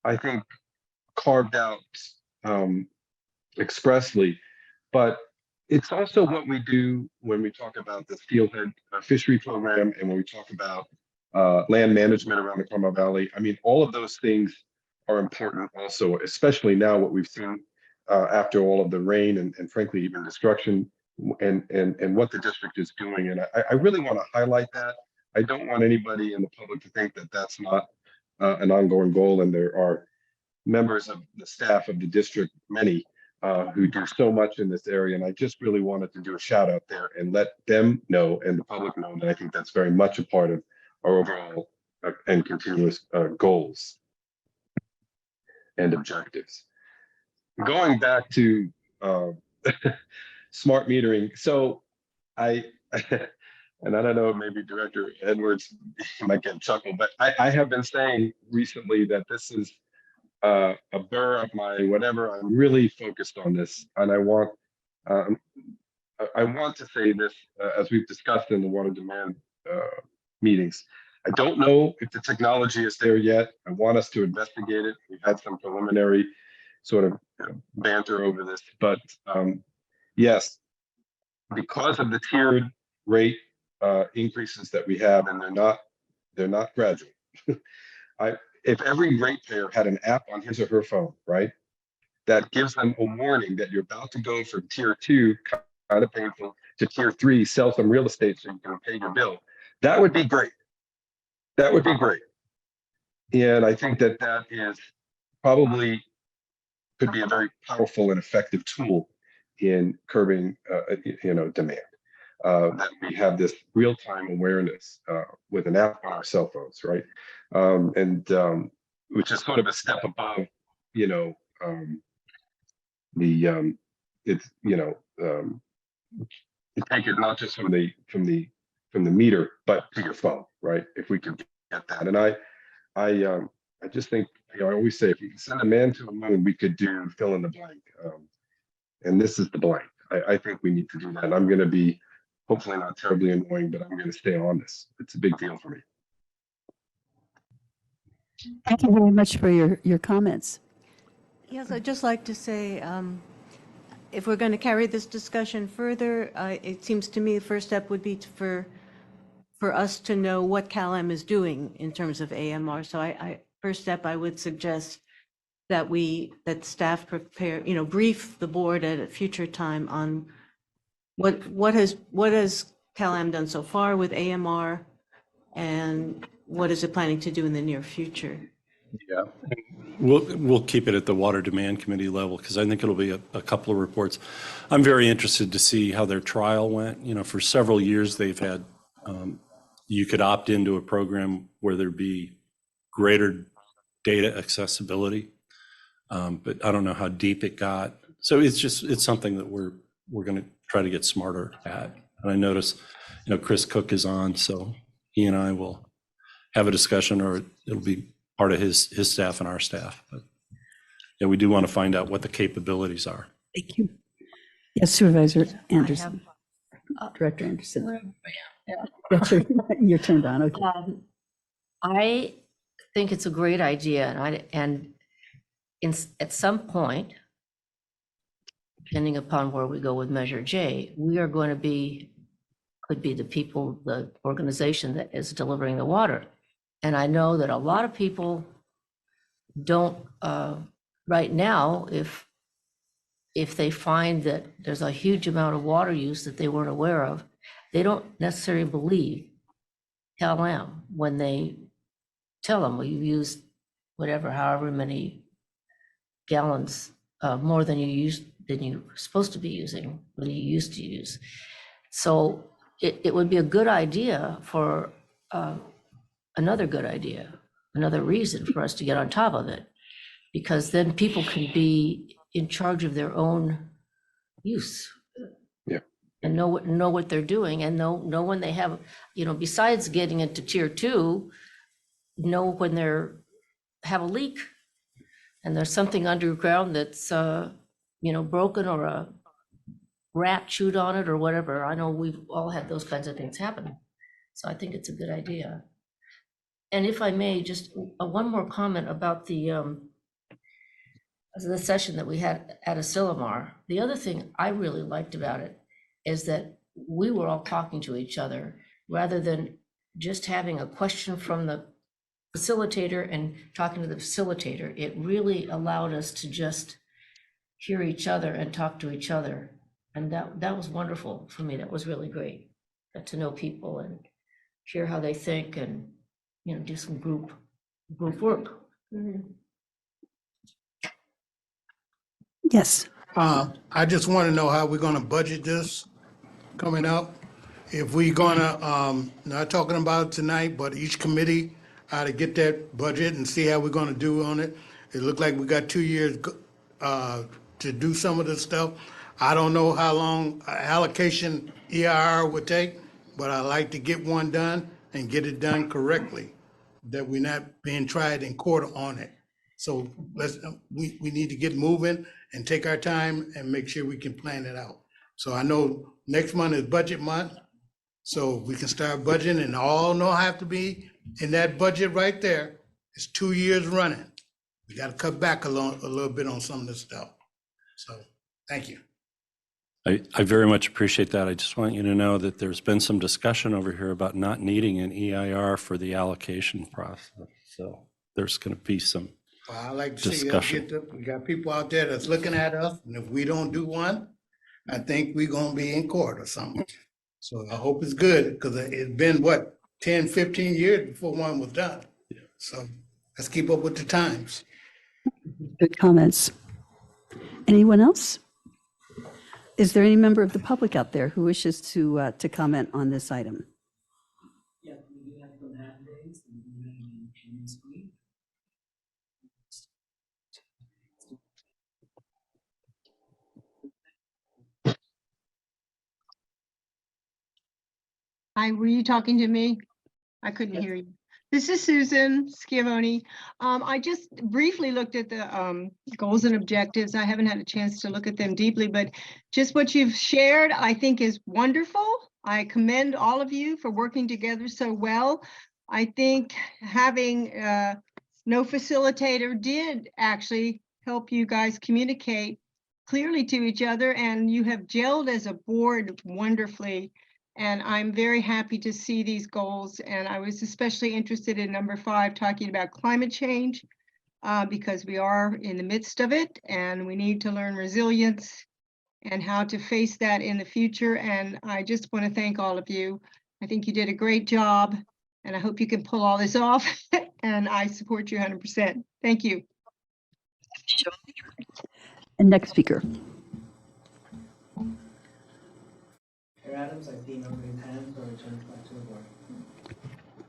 I think, carved out expressly, but it's also what we do when we talk about the steelhead fishery program and when we talk about land management around the Carmel Valley. I mean, all of those things are important also, especially now what we've seen after all of the rain and frankly, even destruction and what the district is doing. And I really want to highlight that. I don't want anybody in the public to think that that's not an ongoing goal. And there are members of the staff of the district, many who do so much in this area. And I just really wanted to do a shout out there and let them know and the public know that I think that's very much a part of our overall and continuous goals and objectives. Going back to smart metering. So I, and I don't know, maybe Director Edwards might get a chuckle, but I have been saying recently that this is a burr of my whatever. I'm really focused on this, and I want to say this as we've discussed in the water demand meetings. I don't know if the technology is there yet. I want us to investigate it. We've had some preliminary sort of banter over this, but yes, because of the tiered rate increases that we have, and they're not gradual. If every ratepayer had an app on his or her phone, right, that gives them a warning that you're about to go from tier 2, kind of painful, to tier 3, sell some real estate so you can pay your bill, that would be great. That would be great. And I think that that is probably could be a very powerful and effective tool in curbing, demand. That we have this real-time awareness with an app on our cell phones, right? Which is sort of a step above, it's you take it not just from the meter, but to your phone, right? If we could get that, and I just think, I always say, if you can send a man to the moon, we could do fill in the blank, and this is the blank. I think we need to do that. And I'm going to be hopefully not terribly annoying, but I'm going to stay on this. It's a big deal for me. Thank you very much for your comments. Yes, I'd just like to say, if we're going to carry this discussion further, it seems to me the first step would be for us to know what CalAm is doing in terms of AMR. So first step, I would suggest that staff prepare, brief the board at a future time on what has CalAm done so far with AMR, and what is it planning to do in the near future? Yeah, we'll keep it at the Water Demand Committee level because I think it'll be a couple of reports. I'm very interested to see how their trial went. For several years they've had, you could opt into a program where there'd be greater data accessibility, but I don't know how deep it got. So it's something that we're going to try to get smarter at. And I notice, Chris Cook is on, so he and I will have a discussion, or it'll be part of his staff and our staff. But yeah, we do want to find out what the capabilities are. Thank you. Yes, Supervisor Anderson. Director Anderson. Yeah. You're turned on. Okay. I think it's a great idea, at some point, depending upon where we go with Measure J, we are going to could be the organization that is delivering the water. And I know that a lot of people don't, right now, if they find that there's a huge amount of water use that they weren't aware of, they don't necessarily believe CalAm when they tell them, well, you've used however many gallons more than you're supposed to be using, than you used to use. So it would be a good idea for another reason for us to get on top of it, because then people can be in charge of their own use. Yeah. And know what they're doing, and know when they have, besides getting into tier 2, know when have a leak and there's something underground that's broken, or a rat chewed on it or whatever. I know we've all had those kinds of things happen. So I think it's a good idea. And if I may, just one more comment about the the session that we had at Asilomar, the other thing I really liked about it is that we were all talking to each other rather than just having a question from the facilitator and talking to the facilitator. It really allowed us to just hear each other and talk to each other. And that was wonderful for me. That was really great. Got to know people and hear how they think and, you know, do some group work. Yes. I just want to know how we're gonna budget this coming up. If we gonna, not talking about it tonight, but each committee ought to get that budget and see how we're gonna do on it. It looked like we got 2 years, to do some of this stuff. I don't know how long allocation EIR would take, but I like to get one done and get it done correctly, that we're not being tried in court on it. So we need to get moving and take our time and make sure we can plan it out. So I know next month is budget month, so we can start budgeting and all know have to be in that budget right there. It's 2 years running. We got to cut back a little bit on some of this stuff. So, thank you. I very much appreciate that. I just want you to know that there's been some discussion over here about not needing an EIR for the allocation process. So there's going to be some Well, I like to see us discussion. we got people out there that's looking at us, and if we don't do one, I think we're gonna be in court or something. So I hope it's good, because it's been, what, 10, 15 years before one was done. So let's keep up with the times. Good comments. Anyone else? Is there any member of the public out there who wishes to comment on this item? Yeah, we do have some hand raised and screen. Hi, were you talking to me? I couldn't hear you. This is Susan Schiavone. I just briefly looked at the goals and objectives. I haven't had a chance to look at them deeply, but just what you've shared, I think is wonderful. I commend all of you for working together so well. I think having no facilitator did actually help you guys communicate clearly to each other, and you have gelled as a board wonderfully. And I'm very happy to see these goals. And I was especially interested in number 5, talking about climate change, because we are in the midst of it and we need to learn resilience and how to face that in the future. And I just want to thank all of you. I think you did a great job and I hope you can pull all this off. And I support you 100%. Thank you. And next speaker. Adams, I see no green hands, so I return back to the board.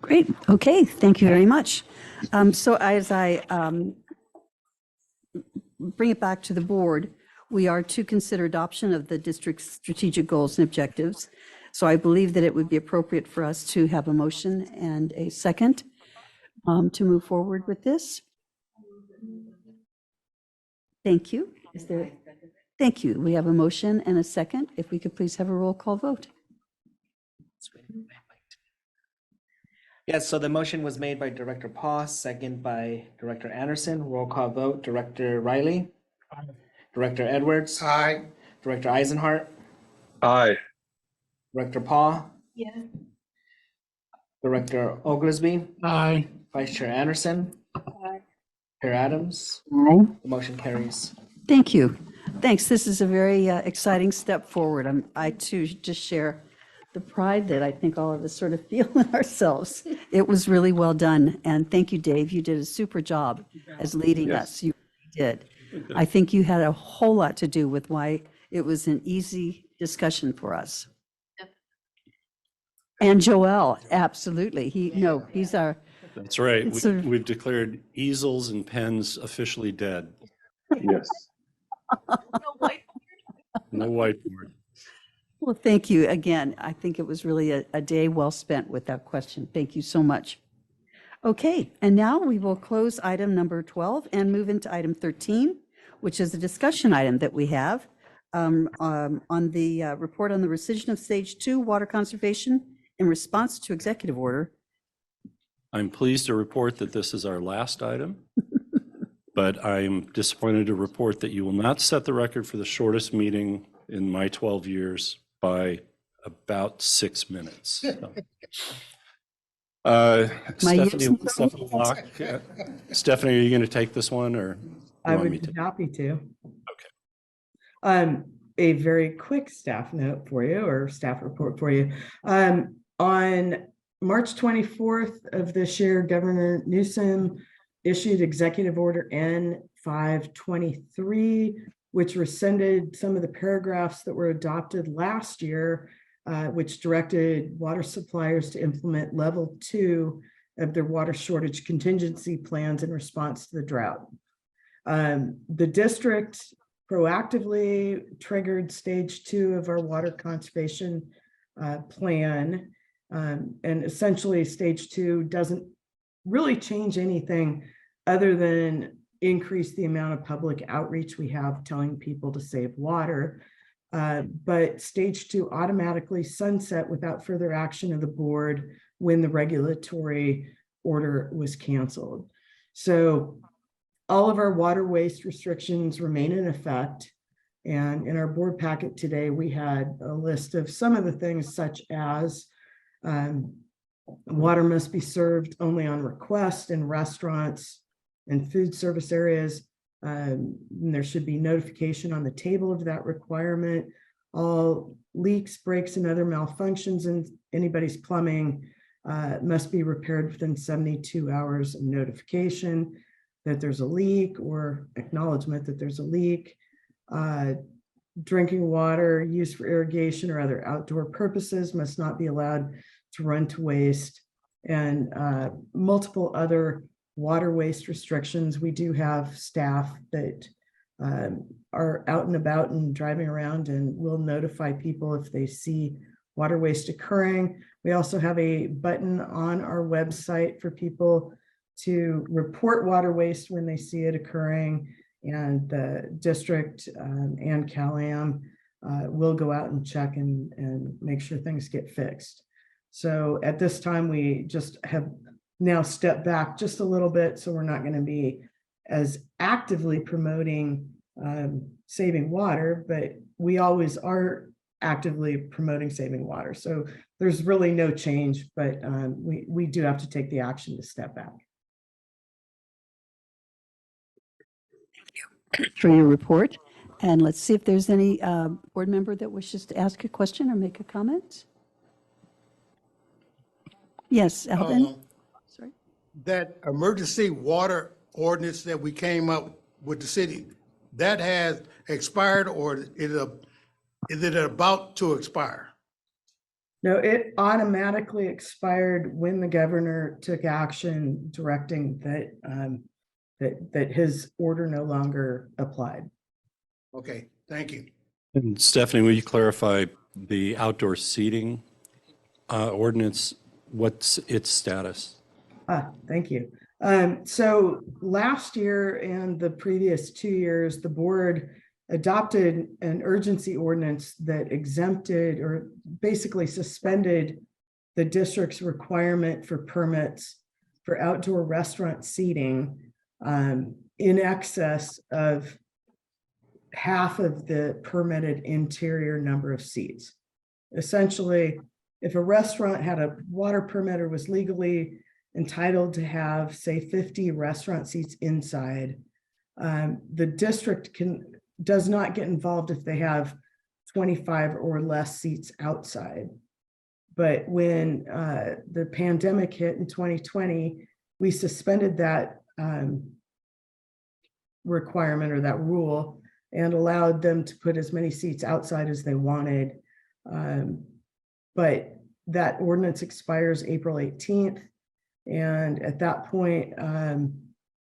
Great. Okay. Thank you very much. So as I bring it back to the board, we are to consider adoption of the district's strategic goals and objectives. So I believe that it would be appropriate for us to have a motion and a second to move forward with this. Thank you. Is there? Thank you. We have a motion and a second. If we could please have a roll call vote. Yes, so the motion was made by Director Paw, second by Director Anderson. Roll call vote, Director Riley, Director Edwards, Aye. Director Eisenhart, Aye. Director Paw, Yeah. Director Oglesby, Aye. Vice Chair Anderson, Chair Adams. Aye. The motion carries. Thank you. Thanks. This is a very exciting step forward. I too just share the pride that I think all of us sort of feel in ourselves. It was really well done. And thank you, Dave. You did a super job as leading us. You did. I think you had a whole lot to do with why it was an easy discussion for us. And Joel, absolutely. He's our, That's right. It's a- We've declared easels and pens officially dead. Yes. No whiteboard. well, thank you again. I think it was really a day well spent with that question. Thank you so much. Okay, and now we will close item number 12 and move into item 13, which is a discussion item that we have on the report on the rescission of stage 2 water conservation in response to executive order. I'm pleased to report that this is our last item. but I'm disappointed to report that you will not set the record for the shortest meeting in my 12 years by about 6 minutes. So. Stephanie Locke. Stephanie, are you going to take this one, or you I want would me be to? happy to. Okay. A very quick staff note for you, or staff report for you. On March 24th of this year, Governor Newsom issued Executive Order N-523, which rescinded some of the paragraphs that were adopted last year, which directed water suppliers to implement level 2 of their water shortage contingency plans in response to the drought. The district proactively triggered stage 2 of our water conservation plan. And essentially stage 2 doesn't really change anything other than increase the amount of public outreach we have telling people to save water. But stage 2 automatically sunset without further action of the board when the regulatory order was canceled. So all of our water waste restrictions remain in effect. And in our board packet today, we had a list of some of the things, such as water must be served only on request in restaurants and food service areas. And there should be notification on the table of that requirement. All leaks, breaks, and other malfunctions in anybody's plumbing must be repaired within 72 hours of notification that there's a leak or acknowledgement that there's a leak. Drinking water used for irrigation or other outdoor purposes must not be allowed to run to waste, and multiple other water waste restrictions. We do have staff that are out and about and driving around and will notify people if they see water waste occurring. We also have a button on our website for people to report water waste when they see it occurring, and the district and CalAm will go out and check and make sure things get fixed. So at this time, we just have now stepped back just a little bit, so we're not going to be as actively promoting saving water, but we always are actively promoting saving water. So there's really no change, but we do have to take the action to step back. For your report. And let's see if there's any board member that wishes to ask a question or make a comment. Yes, Alvin. Sorry. That emergency water ordinance that we came up with the city, that has expired, or is it about to expire? No, it automatically expired when the governor took action directing that his order no longer applied. Okay, thank you. And Stephanie, will you clarify the outdoor seating ordinance? What's its status? Thank you. So last year and the previous 2 years, the board adopted an urgency ordinance that exempted or basically suspended the district's requirement for permits for outdoor restaurant seating in excess of half of the permitted interior number of seats. Essentially, if a restaurant had a water permit or was legally entitled to have, say, 50 restaurant seats inside, the district does not get involved if they have 25 or less seats outside. But when the pandemic hit in 2020, we suspended that requirement or that rule and allowed them to put as many seats outside as they wanted. But that ordinance expires April 18th. And at that point,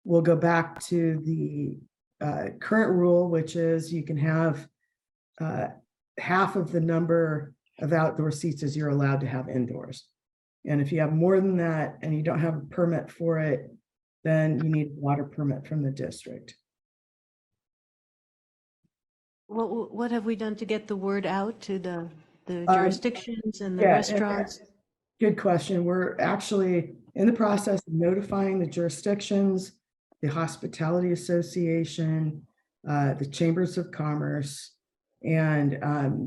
we'll go back to the current rule, which is you can have half of the number of outdoor seats as you're allowed to have indoors. And if you have more than that and you don't have a permit for it, then you need a water permit from the district. What have we done to get the word out to the jurisdictions and the Yeah, restaurants? Good question. We're actually in the process of notifying the jurisdictions. the Hospitality Association, the Chambers of Commerce, and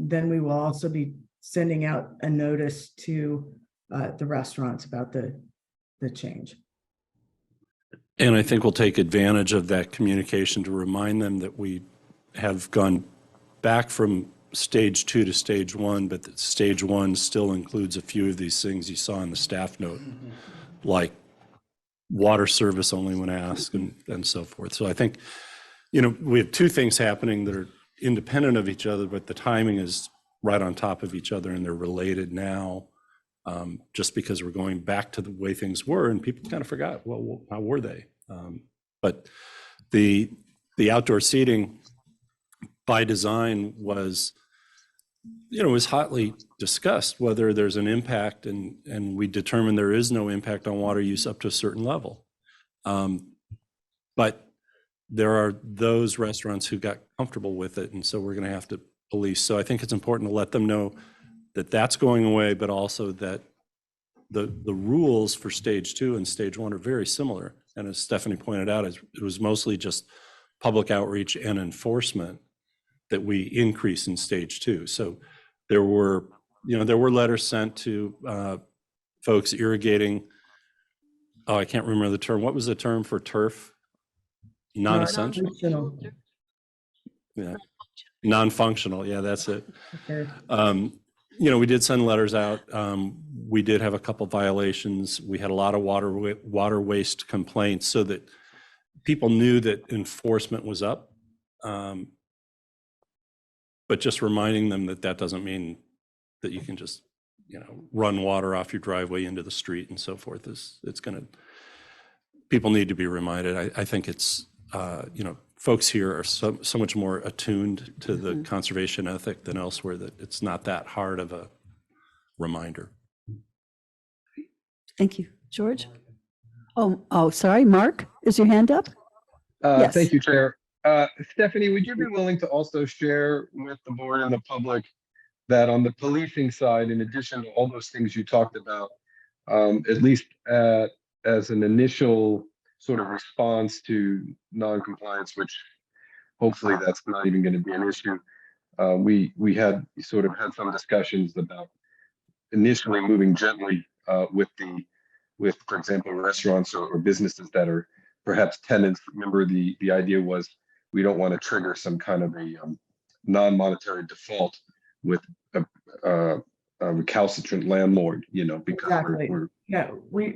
then we will also be sending out a notice to the restaurants about the change. And I think we'll take advantage of that communication to remind them that we have gone back from stage 2 to stage 1, but that stage 1 still includes a few of these things you saw in the staff note, like water service only when asked and so forth. So I think, we have two things happening that are independent of each other, but the timing is right on top of each other and they're related now, just because we're going back to the way things were and people kind of forgot, well, how were they? But the outdoor seating by design was hotly discussed whether there's an impact, and we determined there is no impact on water use up to a certain level. But there are those restaurants who got comfortable with it, and so we're going to have to police. So I think it's important to let them know that that's going away, but also that the rules for stage 2 and stage 1 are very similar. And as Stephanie pointed out, it was mostly just public outreach and enforcement that we increase in stage 2. So there were letters sent to folks irrigating. Oh, I can't remember the term. What was the term for turf? Non-essential. Non-functional. Yeah, non-functional. Yeah, that's it. Okay. We did send letters out. We did have a couple violations. We had a lot of water waste complaints, so that people knew that enforcement was up. But just reminding them that doesn't mean that you can just, run water off your driveway into the street and so forth. People need to be reminded. I think it's, folks here are so much more attuned to the conservation ethic than elsewhere, that it's not that hard of a reminder. Thank you. George? Oh, sorry. Mark, is your hand up? Yes. Thank you, Chair. Stephanie, would you be willing to also share with the board and the public that on the policing side, in addition to all those things you talked about, at least as an initial sort of response to non-compliance, which hopefully that's not even going to be an issue, we had some discussions about initially moving gently with, for example, restaurants or businesses that are perhaps tenants. Remember, the idea was we don't want to trigger some kind of a non-monetary default with a recalcitrant landlord, because Exactly.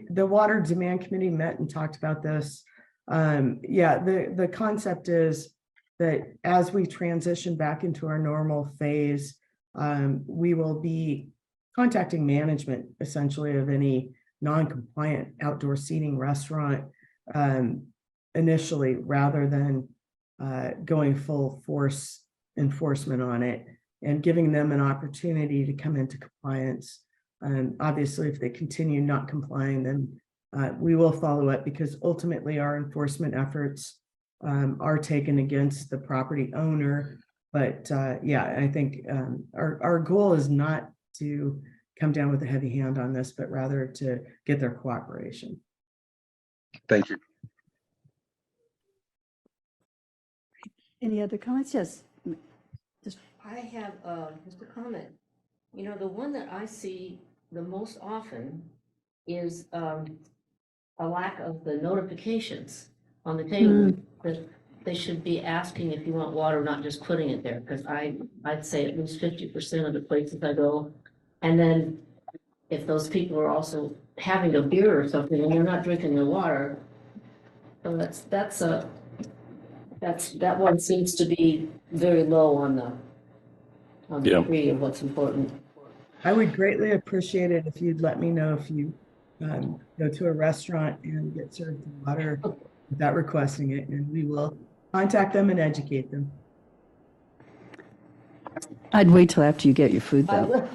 The Water Demand Committee met and talked about this. The concept is that as we transition back into our normal phase, we will be contacting management essentially of any non-compliant outdoor seating restaurant initially, rather than going full force enforcement on it, and giving them an opportunity to come into compliance. Obviously, if they continue not complying, then we will follow up, because ultimately our enforcement efforts are taken against the property owner. But I think our goal is not to come down with a heavy hand on this, but rather to get their cooperation. Thank you. Any other comments? Yes. I have just a comment. The one that I see the most often is a lack of the notifications on the table. That they should be asking if you want water, not just putting it there, because I'd say at least 50% of the places I go. And then if those people are also having a beer or something and they're not drinking their water, so that one seems to be very low on the degree of what's important. I would greatly appreciate it if you'd let me know if you go to a restaurant and get served water without requesting it, and we will contact them and educate them. I'd wait till after you get your food, though.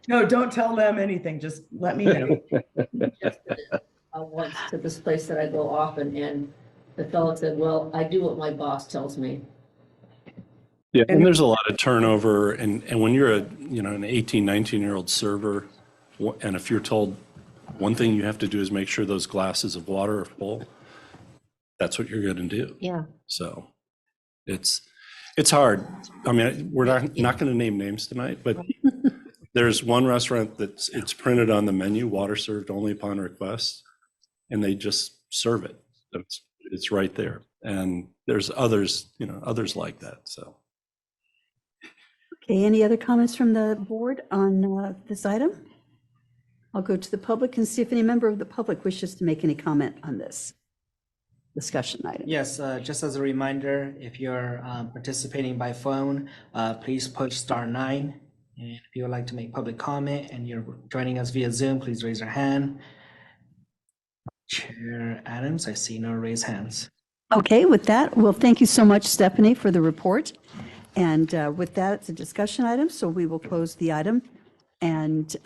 No, don't tell them anything. Just let me know. Once to this place that I go often, and the fellow said, well, I do what my boss tells me. Yeah, and there's a lot of turnover, and when you're an 18, 19-year-old server, and if you're told one thing you have to do is make sure those glasses of water are full, that's what you're going to do. Yeah. So it's hard. I mean, we're not going to name names tonight, but there's one restaurant it's printed on the menu, water served only upon request, and they just serve it. It's right there. And there's others, others like that. So. Okay, any other comments from the board on this item? I'll go to the public and see if any member of the public wishes to make any comment on this discussion item. Yes, just as a reminder, if you're participating by phone, please push *9. And if you would like to make public comment and you're joining us via Zoom, please raise your hand. Chair Adams, I see no raised hands. Okay, with that, well, thank you so much, Stephanie, for the report. And with that, it's a discussion item, so we will close the item and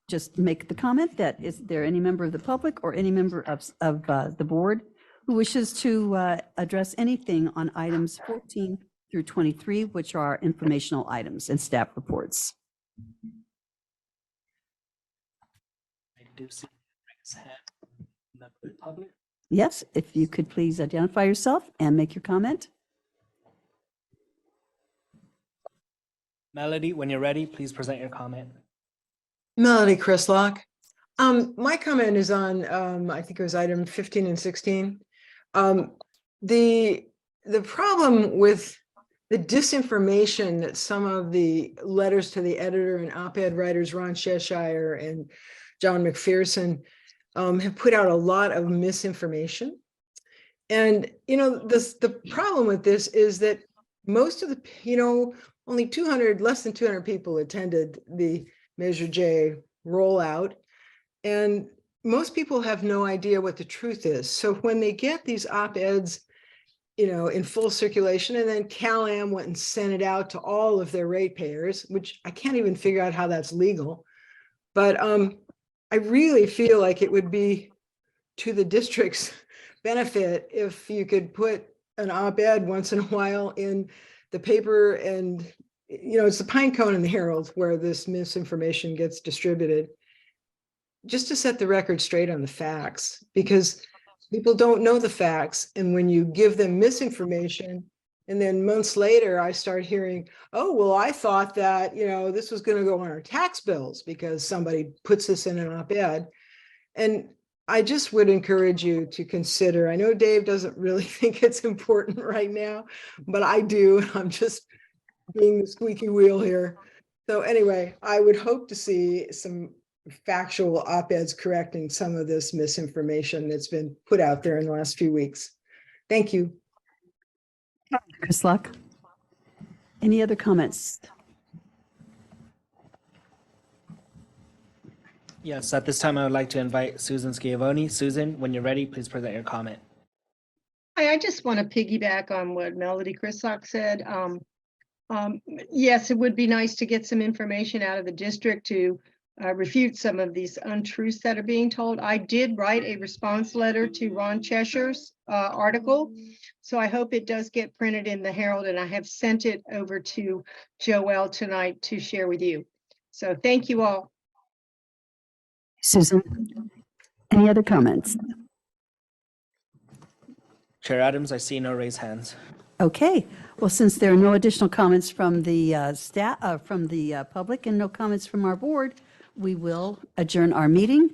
just make the comment that is there any member of the public or any member of the board who wishes to address anything on items 14 through 23, which are informational items and staff reports. I do see raised hand in the public. Yes, if you could please identify yourself and make your comment. Melody, when you're ready, please present your comment. Melody Chrislock. My comment is on, I think it was item 15 and 16. The problem with the disinformation that some of the letters to the editor and op-ed writers, Ron Cheshire and John McPherson, have put out a lot of misinformation. And, the problem with this is that most of the, only less than 200 people attended the Measure J rollout. And most people have no idea what the truth is. So when they get these op-eds, in full circulation, and then Cal-Am went and sent it out to all of their ratepayers, which I can't even figure out how that's legal. But I really feel like it would be to the district's benefit if you could put an op-ed once in a while in the paper, and it's the Pine Cone and the Herald where this misinformation gets distributed, just to set the record straight on the facts, because people don't know the facts. And when you give them misinformation, and then months later, I start hearing, oh, well, I thought that, this was going to go on our tax bills because somebody puts this in an op-ed. And I just would encourage you to consider, I know Dave doesn't really think it's important right now, but I do. I'm just being the squeaky wheel here. So anyway, I would hope to see some factual op-eds correcting some of this misinformation that's been put out there in the last few weeks. Thank you. Chris Luck. Any other comments? Yes, at this time, I would like to invite Susan Schiavone. Susan, when you're ready, please present your comment. Hi, I just want to piggyback on what Melody Chrislock said. Yes, it would be nice to get some information out of the district to refute some of these untruths that are being told. I did write a response letter to Ron Cheshire's article, so I hope it does get printed in the Herald, and I have sent it over to Joelle tonight to share with you. So thank you all. Susan, any other comments? Chair Adams, I see no raised hands. Okay, well, since there are no additional comments from the staff, from the public, and no comments from our board, we will adjourn our meeting.